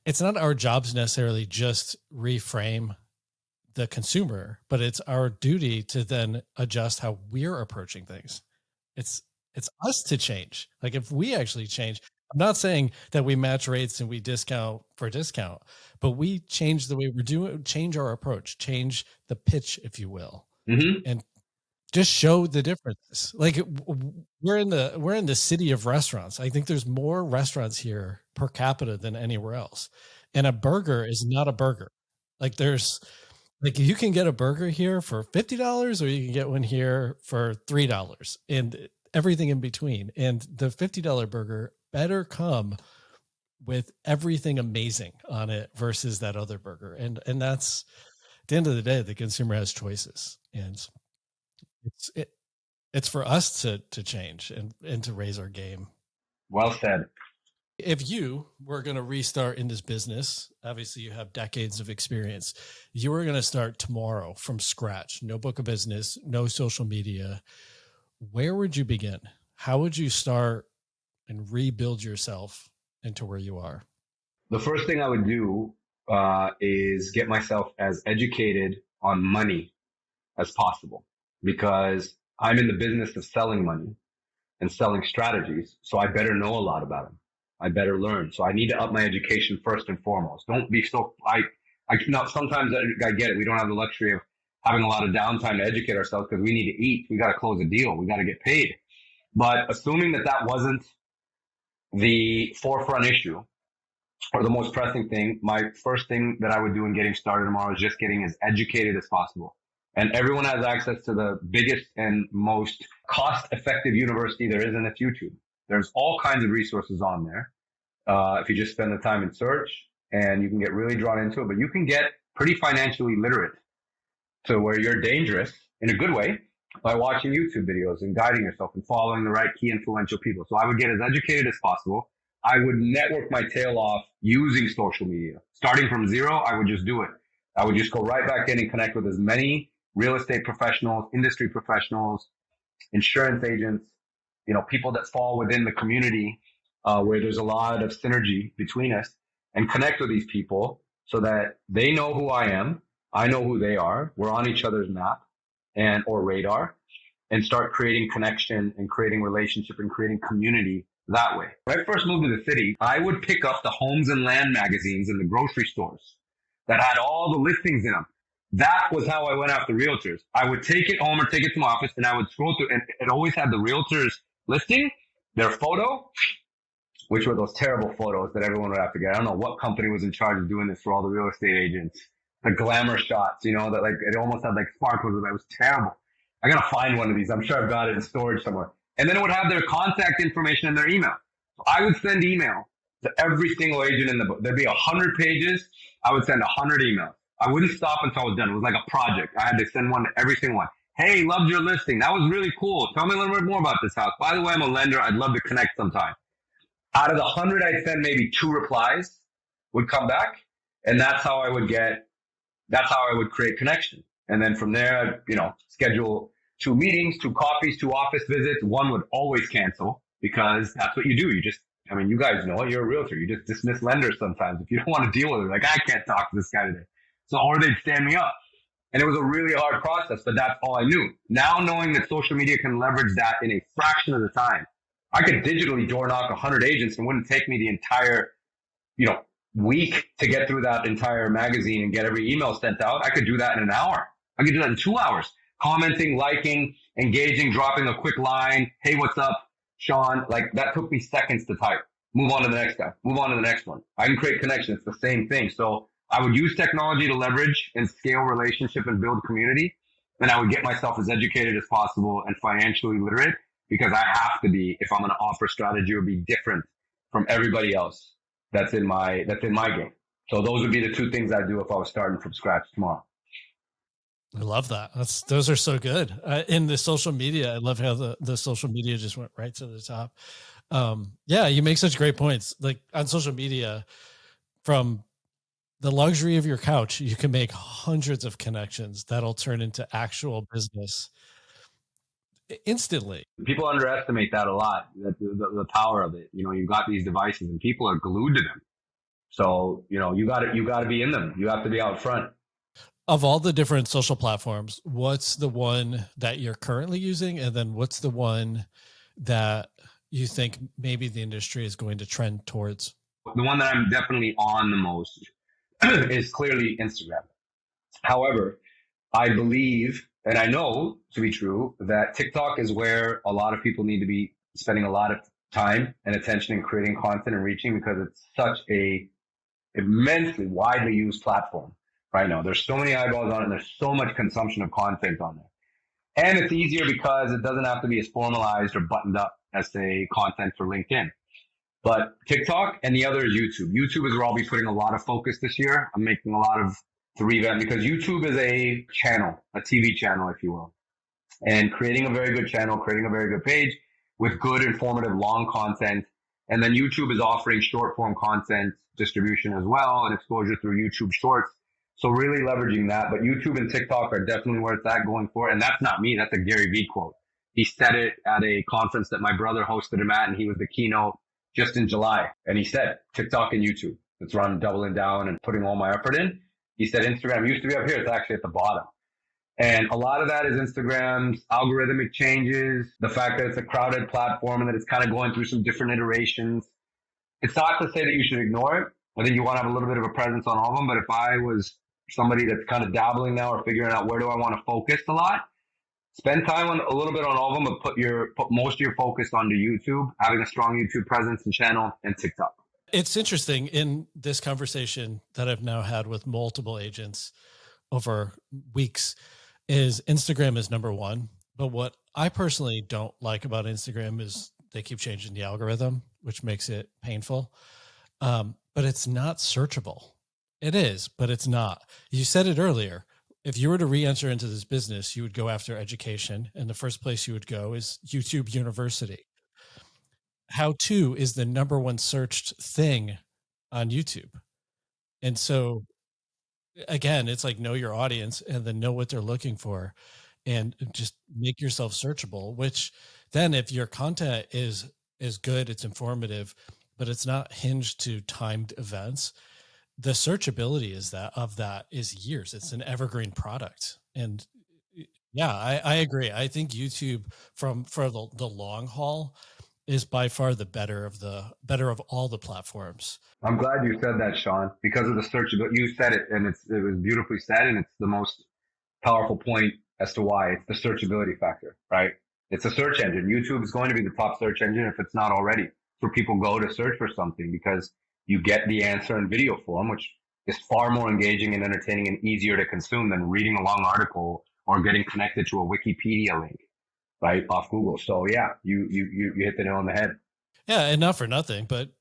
It's not our jobs necessarily just reframe the consumer, but it's our duty to then adjust how we're approaching things. It's us to change. Like if we actually change, I'm not saying that we match rates and we discount for discount, but we change the way we're doing, change our approach, change the pitch, if you will, and just show the differences. Like we're in the city of restaurants. I think there's more restaurants here per capita than anywhere else. And a burger is not a burger. Like you can get a burger here for $50 or you can get one here for $3 and everything in between. And the $50 burger better come with everything amazing on it versus that other burger. And that's, at the end of the day, the consumer has choices, and it's for us to change and to raise our game.
Well said.
If you were going to restart in this business, obviously you have decades of experience. You were going to start tomorrow from scratch, no book of business, no social media. Where would you begin? How would you start and rebuild yourself into where you are?
The first thing I would do is get myself as educated on money as possible, because I'm in the business of selling money and selling strategies. So I better know a lot about them. I better learn. So I need to up my education first and foremost. Don't be sometimes I get it. We don't have the luxury of having a lot of downtime to educate ourselves because we need to eat. We got to close a deal. We got to get paid. But assuming that wasn't the forefront issue or the most pressing thing, my first thing that I would do in getting started tomorrow is just getting as educated as possible. And everyone has access to the biggest and most cost-effective university there is, and it's YouTube. There's all kinds of resources on there. If you just spend the time and search, and you can get really drawn into it, but you can get pretty financially literate to where you're dangerous in a good way by watching YouTube videos and guiding yourself and following the right key influential people. So I would get as educated as possible. I would network my tail off using social media. Starting from zero, I would just do it. I would just go right back in and connect with as many real estate professionals, industry professionals, insurance agents, people that fall within the community where there's a lot of synergy between us, and connect with these people so that they know who I am. I know who they are. We're on each other's map or radar, and start creating connection and creating relationship and creating community that way. When I first moved to the city, I would pick up the homes and land magazines in the grocery stores that had all the listings in them. That was how I went after realtors. I would take it home or take it to my office, and I would scroll through, and it always had the realtor's listing, their photo, which were those terrible photos that everyone would have to get. I don't know what company was in charge of doing this for all the real estate agents. The glamour shots, that like it almost had like sparkles in it. It was terrible. I gotta find one of these. I'm sure I've got it in storage somewhere. And then it would have their contact information and their email. So I would send email to every single agent in the book. There'd be 100 pages. I would send 100 emails. I wouldn't stop until I was done. It was like a project. I had to send one to every single one. Hey, loved your listing. That was really cool. Tell me a little bit more about this house. By the way, I'm a lender. I'd love to connect sometime. Out of the 100, I'd send maybe 2 replies would come back. And that's how I would create connection. And then from there, I'd, schedule 2 meetings, 2 coffees, 2 office visits. One would always cancel because that's what you do. You guys know it. You're a realtor. You just dismiss lenders sometimes. If you don't want to deal with it, like, I can't talk to this guy today. So, or they'd stand me up. And it was a really hard process, but that's all I knew. Now knowing that social media can leverage that in a fraction of the time, I could digitally door knock 100 agents and it wouldn't take me the entire, week to get through that entire magazine and get every email sent out. I could do that in an hour. I could do that in 2 hours. Commenting, liking, engaging, dropping a quick line. Hey, what's up, Shawn? Like, that took me seconds to type. Move on to the next guy. Move on to the next one. I can create connection. It's the same thing. So I would use technology to leverage and scale relationship and build community. And I would get myself as educated as possible and financially literate because I have to be, if I'm going to offer strategy, it would be different from everybody else that's in my game. So those would be the 2 things I'd do if I was starting from scratch tomorrow.
I love that. Those are so good. In the social media, I love how the social media just went right to the top. Yeah, you make such great points. Like on social media, from the luxury of your couch, you can make hundreds of connections that'll turn into actual business instantly.
People underestimate that a lot, the power of it. You've got these devices and people are glued to them. So, you got to be in them. You have to be out front.
Of all the different social platforms, what's the one that you're currently using? And then what's the one that you think maybe the industry is going to trend towards?
The one that I'm definitely on the most is clearly Instagram. However, I believe, and I know to be true, that TikTok is where a lot of people need to be spending a lot of time and attention in creating content and reaching because it's such a immensely widely used platform right now. There's so many eyeballs on it and there's so much consumption of content on there. And it's easier because it doesn't have to be as formalized or buttoned up as, say, content for LinkedIn. But TikTok and the other is YouTube. YouTube is where I'll be putting a lot of focus this year. I'm making a lot of the revamp because YouTube is a channel, a TV channel, if you will. And creating a very good channel, creating a very good page with good, informative, long content. And then YouTube is offering short form content distribution as well and exposure through YouTube Shorts. So really leveraging that. But YouTube and TikTok are definitely where it's at going for. And that's not me. That's a Gary Vee quote. He said it at a conference that my brother hosted him at, and he was the keynote just in July. And he said, TikTok and YouTube. That's where I'm doubling down and putting all my effort in. He said Instagram used to be up here. It's actually at the bottom. And a lot of that is Instagram's algorithmic changes, the fact that it's a crowded platform and that it's kind of going through some different iterations. It's not to say that you should ignore it. I think you want to have a little bit of a presence on all of them. But if I was somebody that's kind of dabbling now or figuring out where do I want to focus a lot, spend time on a little bit on all of them, but put most of your focus onto YouTube, having a strong YouTube presence and channel, and TikTok.
It's interesting in this conversation that I've now had with multiple agents over weeks is Instagram is number one. But what I personally don't like about Instagram is they keep changing the algorithm, which makes it painful. But it's not searchable. It is, but it's not. You said it earlier. If you were to re-enter into this business, you would go after education. And the first place you would go is YouTube University. How-to is the number one searched thing on YouTube. And so again, it's like know your audience and then know what they're looking for and just make yourself searchable, which then if your content is good, it's informative, but it's not hinged to timed events, the searchability of that is years. It's an evergreen product. And yeah, I agree. I think YouTube for the long haul is by far the better of all the platforms.
I'm glad you said that, Shawn, because of the searchability. You said it and it was beautifully said. And it's the most powerful point as to why it's the searchability factor, right? It's a search engine. YouTube is going to be the top search engine if it's not already. It's where people go to search for something because you get the answer in video form, which is far more engaging and entertaining and easier to consume than reading a long article or getting connected to a Wikipedia link, right, off Google. So yeah, you hit the nail on the head.
Yeah, and not for nothing, but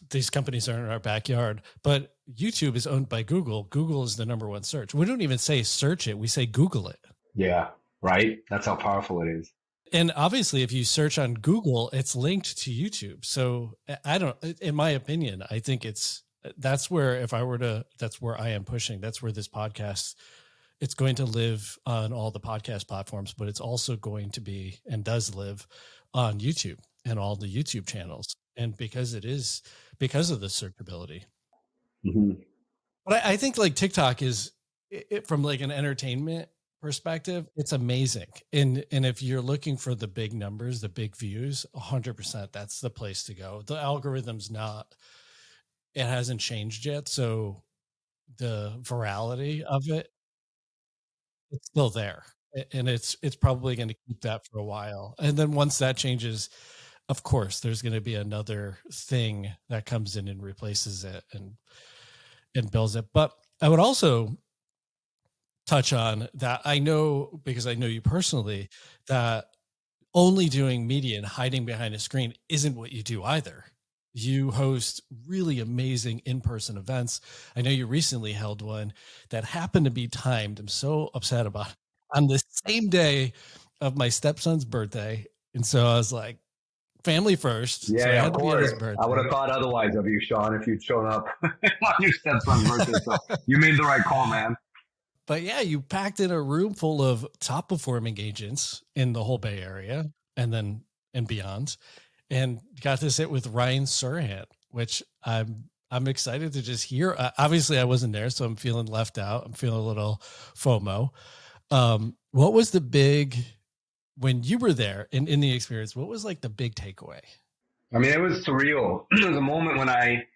these companies are in our backyard. But YouTube is owned by Google. Google is the number one search. We don't even say search it; we say Google it.
Yeah, right. That's how powerful it is.
And obviously, if you search on Google, it's linked to YouTube. So I don't, in my opinion, I think that's where, if I were to, that's where I am pushing. That's where this podcast, it's going to live on all the podcast platforms, but it's also going to be and does live on YouTube and all the YouTube channels. And because of the searchability.
Mm-hmm.
But I think like TikTok is from like an entertainment perspective, it's amazing. And if you're looking for the big numbers, the big views, 100%, that's the place to go. The algorithm's it hasn't changed yet. So the virality of it's still there. And it's probably going to keep that for a while. And then once that changes, of course, there's going to be another thing that comes in and replaces it and builds it. But I would also touch on that. I know, because I know you personally, that only doing media and hiding behind a screen isn't what you do either. You host really amazing in-person events. I know you recently held one that happened to be timed. I'm so upset about it, on the same day of my stepson's birthday. And so I was like, family first.
Yeah,
so
of course. I would have thought otherwise of you, Shawn, if you'd shown up on your stepson's birthday. So you made the right call, man.
But yeah, you packed in a room full of top performing agents in the whole Bay Area and beyond, and got to sit with Ryan Serhant, which I'm excited to just hear. Obviously, I wasn't there, so I'm feeling left out. I'm feeling a little FOMO. What was when you were there in the experience? What was like the big takeaway?
I mean, it was surreal. There was a moment when I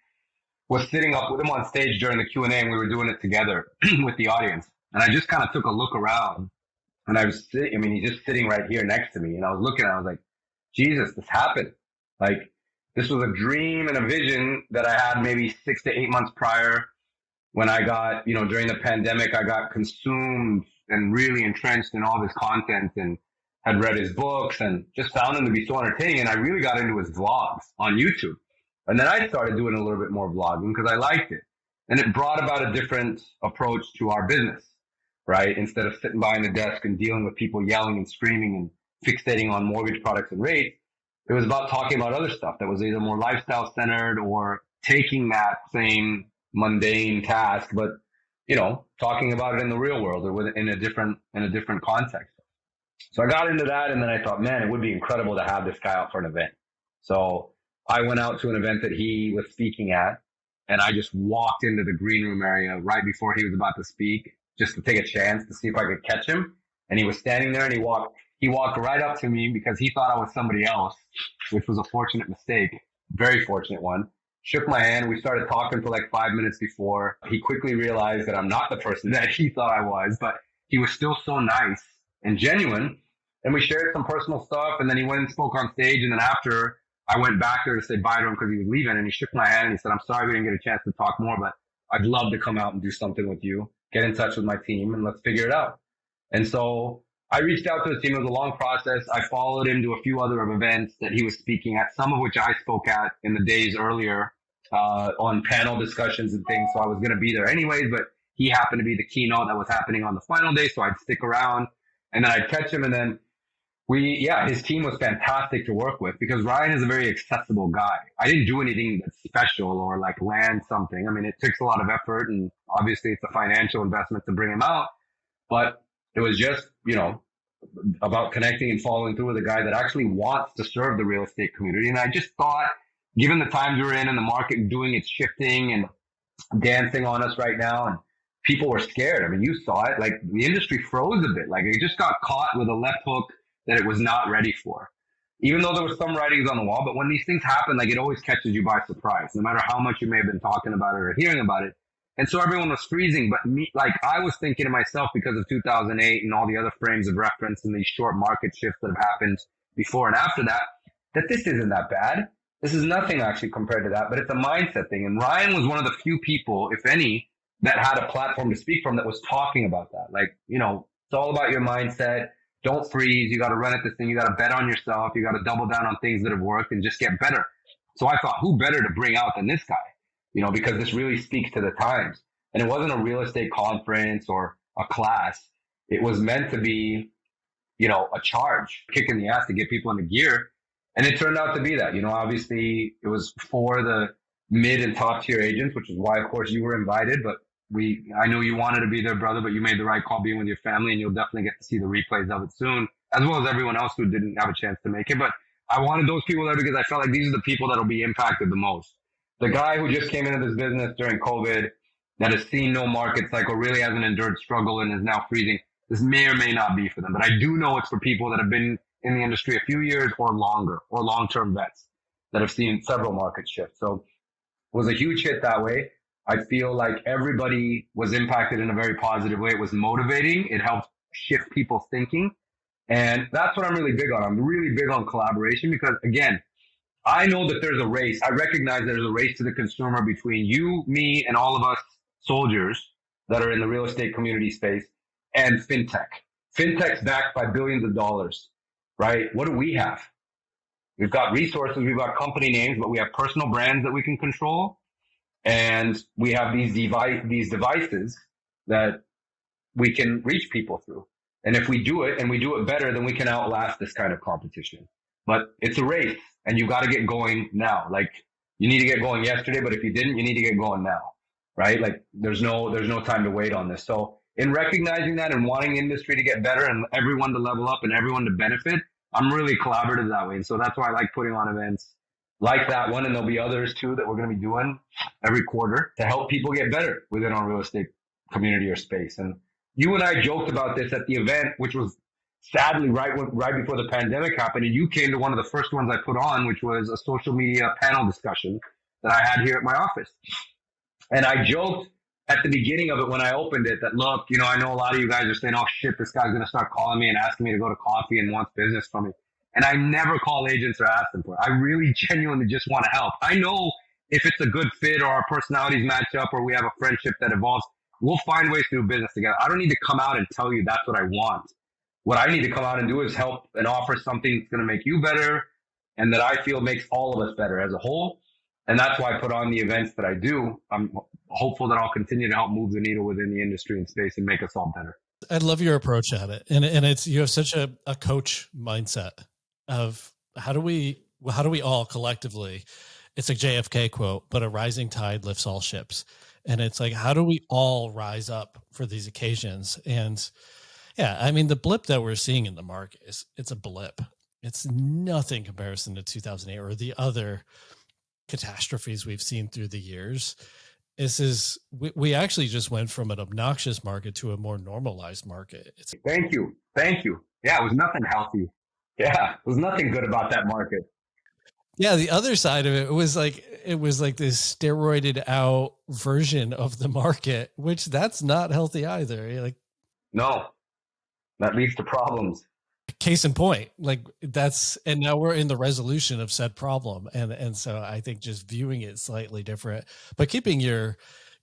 was sitting up with him on stage during the Q&A, and we were doing it together with the audience. And I just kind of took a look around, and he's just sitting right here next to me. And I was looking, and I was like, Jesus, this happened. Like, this was a dream and a vision that I had maybe 6 to 8 months prior, when I got, during the pandemic, I got consumed and really entrenched in all this content and had read his books and just found him to be so entertaining. And I really got into his vlogs on YouTube. And then I started doing a little bit more vlogging because I liked it. And it brought about a different approach to our business, right? Instead of sitting behind the desk and dealing with people yelling and screaming and fixating on mortgage products and rates, it was about talking about other stuff that was either more lifestyle centered or taking that same mundane task, but, talking about it in the real world or in a different context. So I got into that, and then I thought, man, it would be incredible to have this guy out for an event. So I went out to an event that he was speaking at, and I just walked into the green room area right before he was about to speak, just to take a chance to see if I could catch him. And he was standing there, and he walked right up to me because he thought I was somebody else, which was a fortunate mistake, very fortunate one. Shook my hand. We started talking for like 5 minutes before. He quickly realized that I'm not the person that he thought I was, but he was still so nice and genuine. And we shared some personal stuff, and then he went and spoke on stage. And then after, I went back there to say bye to him because he was leaving, and he shook my hand and he said, I'm sorry we didn't get a chance to talk more, but I'd love to come out and do something with you. Get in touch with my team and let's figure it out. And so I reached out to his team. It was a long process. I followed him to a few other events that he was speaking at, some of which I spoke at in the days earlier on panel discussions and things. So I was going to be there anyways, but he happened to be the keynote that was happening on the final day. So I'd stick around, and then I'd catch him. And then his team was fantastic to work with because Ryan is a very accessible guy. I didn't do anything that's special or like land something. I mean, it takes a lot of effort, and obviously it's a financial investment to bring him out, but it was just, about connecting and following through with a guy that actually wants to serve the real estate community. And I just thought, given the times we're in and the market doing its shifting and dancing on us right now, and people were scared. I mean, you saw it, like the industry froze a bit. Like it just got caught with a left hook that it was not ready for, even though there was some writings on the wall. But when these things happen, like it always catches you by surprise, no matter how much you may have been talking about it or hearing about it. And so everyone was freezing, but I was thinking to myself, because of 2008 and all the other frames of reference and these short market shifts that have happened before and after that this isn't that bad. This is nothing actually compared to that, but it's a mindset thing. And Ryan was one of the few people, if any, that had a platform to speak from that was talking about that. Like, it's all about your mindset. don't freeze. You got to run at this thing. You got to bet on yourself. You got to double down on things that have worked and just get better. So I thought, who better to bring out than this guy? Because this really speaks to the times. And it wasn't a real estate conference or a class. It was meant to be, a charge, kick in the ass to get people into gear. And it turned out to be that. Obviously it was for the mid and top tier agents, which is why, of course, you were invited. But I know you wanted to be there, brother, but you made the right call being with your family, and you'll definitely get to see the replays of it soon, as well as everyone else who didn't have a chance to make it. But I wanted those people there because I felt like these are the people that will be impacted the most. The guy who just came into this business during COVID, that has seen no market cycle, really hasn't endured struggle and is now freezing. This may or may not be for them, but I do know it's for people that have been in the industry a few years or longer, or long-term vets that have seen several market shifts. So it was a huge hit that way. I feel like everybody was impacted in a very positive way. It was motivating. It helped shift people's thinking. And that's what I'm really big on. I'm really big on collaboration because, again, I know that there's a race. I recognize there's a race to the consumer between you, me, and all of us soldiers that are in the real estate community space and fintech. Fintech's backed by billions of dollars, right? What do we have? We've got resources, we've got company names, but we have personal brands that we can control. And we have these devices that we can reach people through. And if we do it and we do it better, then we can outlast this kind of competition. But it's a race and you got to get going now. Like, you need to get going yesterday, but if you didn't, you need to get going now, right? Like there's no time to wait on this. So in recognizing that and wanting industry to get better and everyone to level up and everyone to benefit, I'm really collaborative that way. And so that's why I like putting on events like that one. And there'll be others too that we're going to be doing every quarter to help people get better within our real estate community or space. And you and I joked about this at the event, which was sadly right before the pandemic happened. And you came to one of the first ones I put on, which was a social media panel discussion that I had here at my office. And I joked at the beginning of it when I opened it that, look, I know a lot of you guys are saying, oh shit, this guy's going to start calling me and asking me to go to coffee and wants business from me. And I never call agents or ask them for it. I really genuinely just want to help. I know if it's a good fit or our personalities match up or we have a friendship that evolves, we'll find ways to do business together. I don't need to come out and tell you that's what I want. What I need to come out and do is help and offer something that's going to make you better and that I feel makes all of us better as a whole. And that's why I put on the events that I do. I'm hopeful that I'll continue to help move the needle within the industry and space and make us all better.
I love your approach at it. And it's, you have such a coach mindset of how do we all collectively, it's a JFK quote, but a rising tide lifts all ships. And it's like, how do we all rise up for these occasions? And yeah, I mean, the blip that we're seeing in the market it's a blip. It's nothing comparison to 2008 or the other catastrophes we've seen through the years. We actually just went from an obnoxious market to a more normalized market.
Thank you. Yeah, it was nothing healthy. Yeah, it was nothing good about that market.
Yeah, the other side of it was like this steroided out version of the market, which that's not healthy either. Like,
no, that leads to problems.
Case in point, and now we're in the resolution of said problem. And so I think just viewing it slightly different, but keeping that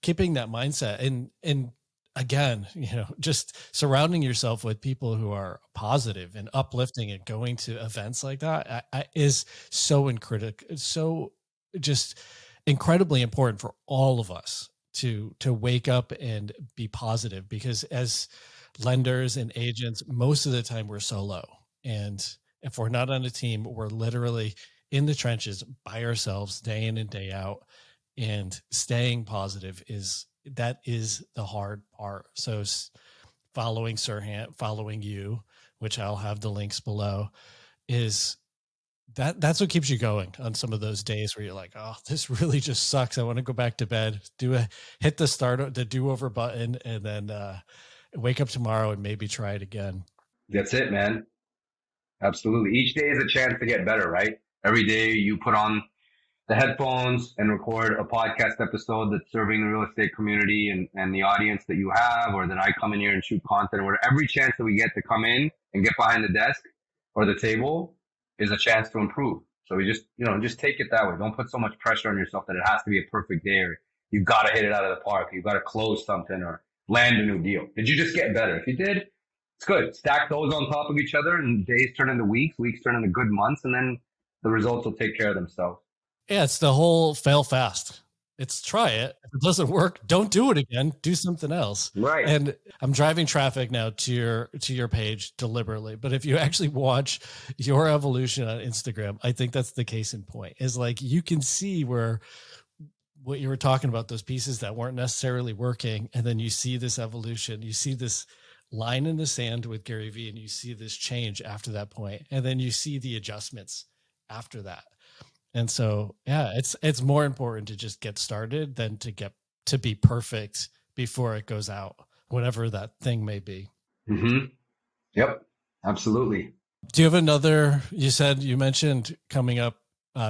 mindset and again, just surrounding yourself with people who are positive and uplifting and going to events like that is so just incredibly important for all of us to wake up and be positive, because as lenders and agents, most of the time we're solo. And if we're not on a team, we're literally in the trenches by ourselves day in and day out, and staying positive is the hard part. So following Sirhan, following you, which I'll have the links below, that's what keeps you going on some of those days where you're like, oh, this really just sucks. I want to go back to bed, hit the do-over button, and then wake up tomorrow and maybe try it again.
That's it, man. Absolutely. Each day is a chance to get better, right? Every day you put on the headphones and record a podcast episode that's serving the real estate community and the audience that you have, or that I come in here and shoot content, or every chance that we get to come in and get behind the desk or the table is a chance to improve. So we just take it that way. Don't put so much pressure on yourself that it has to be a perfect day, or you've got to hit it out of the park. You've got to close something or land a new deal. Did you just get better? If you did, it's good. Stack those on top of each other, and days turn into weeks, weeks turn into good months, and then the results will take care of themselves.
Yeah, it's the whole fail fast. It's try it. If it doesn't work, don't do it again. Do something else.
Right.
And I'm driving traffic now to your page deliberately. But if you actually watch your evolution on Instagram, I think that's the case in point. Is like you can see where what you were talking about, those pieces that weren't necessarily working, and then you see this evolution. You see this line in the sand with Gary Vee, and you see this change after that point, and then you see the adjustments after that. And so, yeah, it's more important to just get started than to be perfect before it goes out, whatever that thing may be.
Mm-hmm. Yep, absolutely.
Do you have another, you mentioned coming up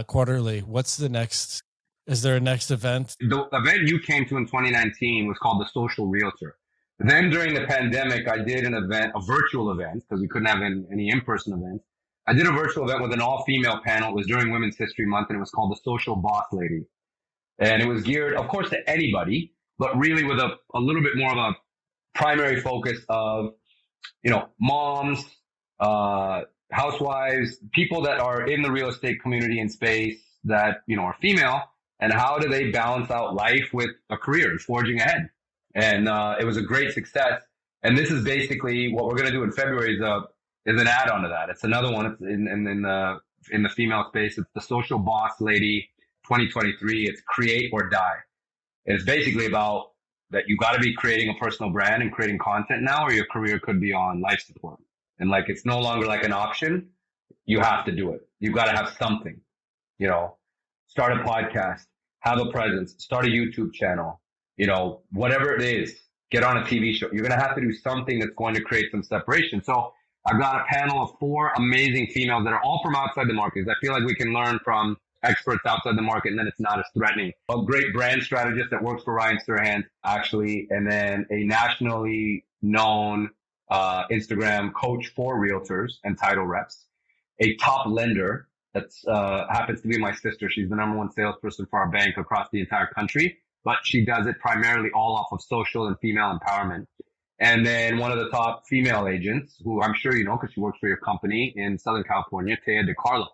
quarterly. What's the next, is there a next event?
The event you came to in 2019 was called the Social Realtor. Then during the pandemic, I did an event, a virtual event, because we couldn't have any in-person events. I did a virtual event with an all-female panel. It was during Women's History Month, and it was called the Social Boss Lady. And it was geared, of course, to anybody, but really with a little bit more of a primary focus of, moms, housewives, people that are in the real estate community and space that, are female, and how do they balance out life with a career and forging ahead. And it was a great success. And this is basically what we're going to do in February is an add-on to that. It's another one. It's in the female space. It's the Social Boss Lady 2023. It's create or die. And it's basically about that you got to be creating a personal brand and creating content now, or your career could be on life support. And like, it's no longer like an option. You have to do it. You got to have something, start a podcast, have a presence, start a YouTube channel, whatever it is, get on a TV show. You're going to have to do something that's going to create some separation. So I've got a panel of 4 amazing females that are all from outside the market. I feel like we can learn from experts outside the market, and then it's not as threatening. A great brand strategist that works for Ryan Serhant, actually, and then a nationally known Instagram coach for realtors and title reps, a top lender that happens to be my sister. She's the #1 salesperson for our bank across the entire country, but she does it primarily all off of social and female empowerment. And then one of the top female agents, who I'm sure you know because she works for your company in Southern California, Taya DeCarlo.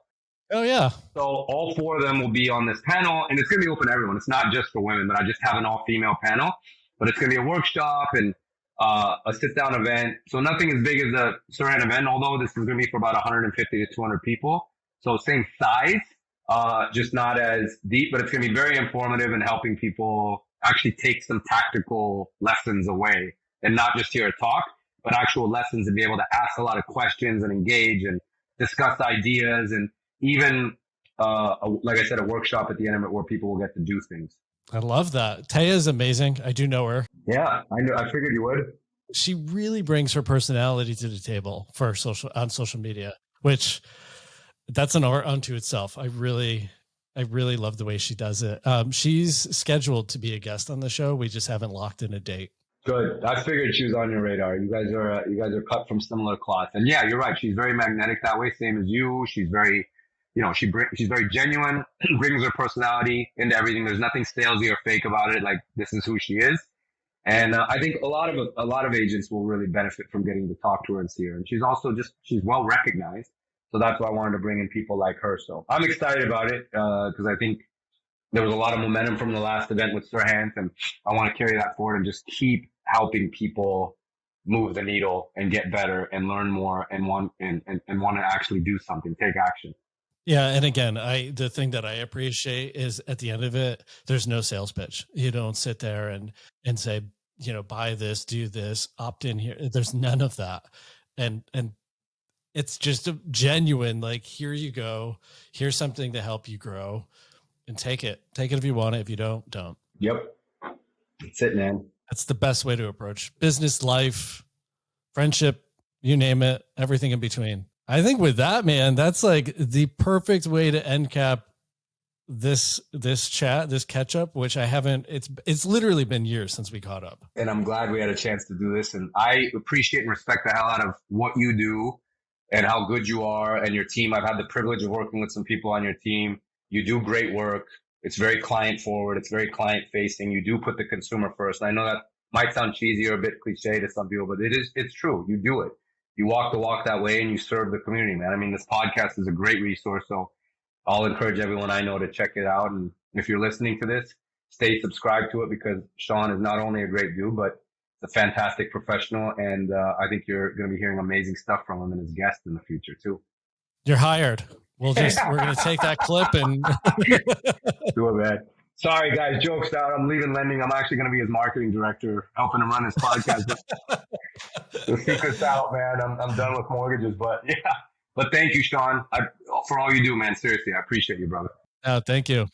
Oh, yeah.
So all 4 of them will be on this panel, and it's going to be open to everyone. It's not just for women, but I just have an all-female panel. But it's going to be a workshop and a sit-down event. So nothing as big as a Serhant event, although this is going to be for about 150 to 200 people. So same size, just not as deep, but it's going to be very informative and helping people actually take some tactical lessons away. And not just hear a talk, but actual lessons and be able to ask a lot of questions and engage and discuss ideas. And even, like I said, a workshop at the end of it where people will get to do things.
I love that. Taya is amazing. I do know her.
Yeah, I knew. I figured you would.
She really brings her personality to the table for on social media, which that's an art unto itself. I really love the way she does it. She's scheduled to be a guest on the show. We just haven't locked in a date. Good.
I figured she was on your radar. You guys are cut from similar cloth. And yeah, you're right. She's very magnetic that way. Same as you. She's very, she's very genuine, brings her personality into everything. There's nothing salesy or fake about it. Like, this is who she is. And I think a lot of agents will really benefit from getting to talk to her and see her. And she's also she's well recognized. So that's why I wanted to bring in people like her. So I'm excited about it because I think there was a lot of momentum from the last event with Serhant, and I want to carry that forward and just keep helping people move the needle and get better and learn more and want to actually do something, take action.
Yeah. And again, the thing that I appreciate is at the end of it, there's no sales pitch. You don't sit there and say, buy this, do this, opt in here. There's none of that. And it's just a genuine, like, here you go. Here's something to help you grow, and take it if you want it. If you don't.
Yep. That's it, man.
That's the best way to approach business, life, friendship, you name it, everything in between. I think with that, man, that's like the perfect way to end cap this chat, this catch up, which I haven't, it's literally been years since we caught up.
And I'm glad we had a chance to do this. And I appreciate and respect the hell out of what you do and how good you are and your team. I've had the privilege of working with some people on your team. You do great work. It's very client forward. It's very client facing. You do put the consumer first. I know that might sound cheesy or a bit cliche to some people, but it's true. You do it. you walk the walk that way and you serve the community, man. I mean, this podcast is a great resource. So I'll encourage everyone I know to check it out. And if you're listening to this, stay subscribed to it, because Shawn is not only a great dude, but a fantastic professional. And I think you're going to be hearing amazing stuff from him and his guests in the future too.
You're hired. We're going to take that clip and
do it, man. Sorry, guys. Jokes out. I'm leaving lending. I'm actually going to be his marketing director, helping him run his podcast. The secret's out, man. I'm done with mortgages, but yeah. But thank you, Shawn, for all you do, man. Seriously, I appreciate you, brother.
Oh, thank you.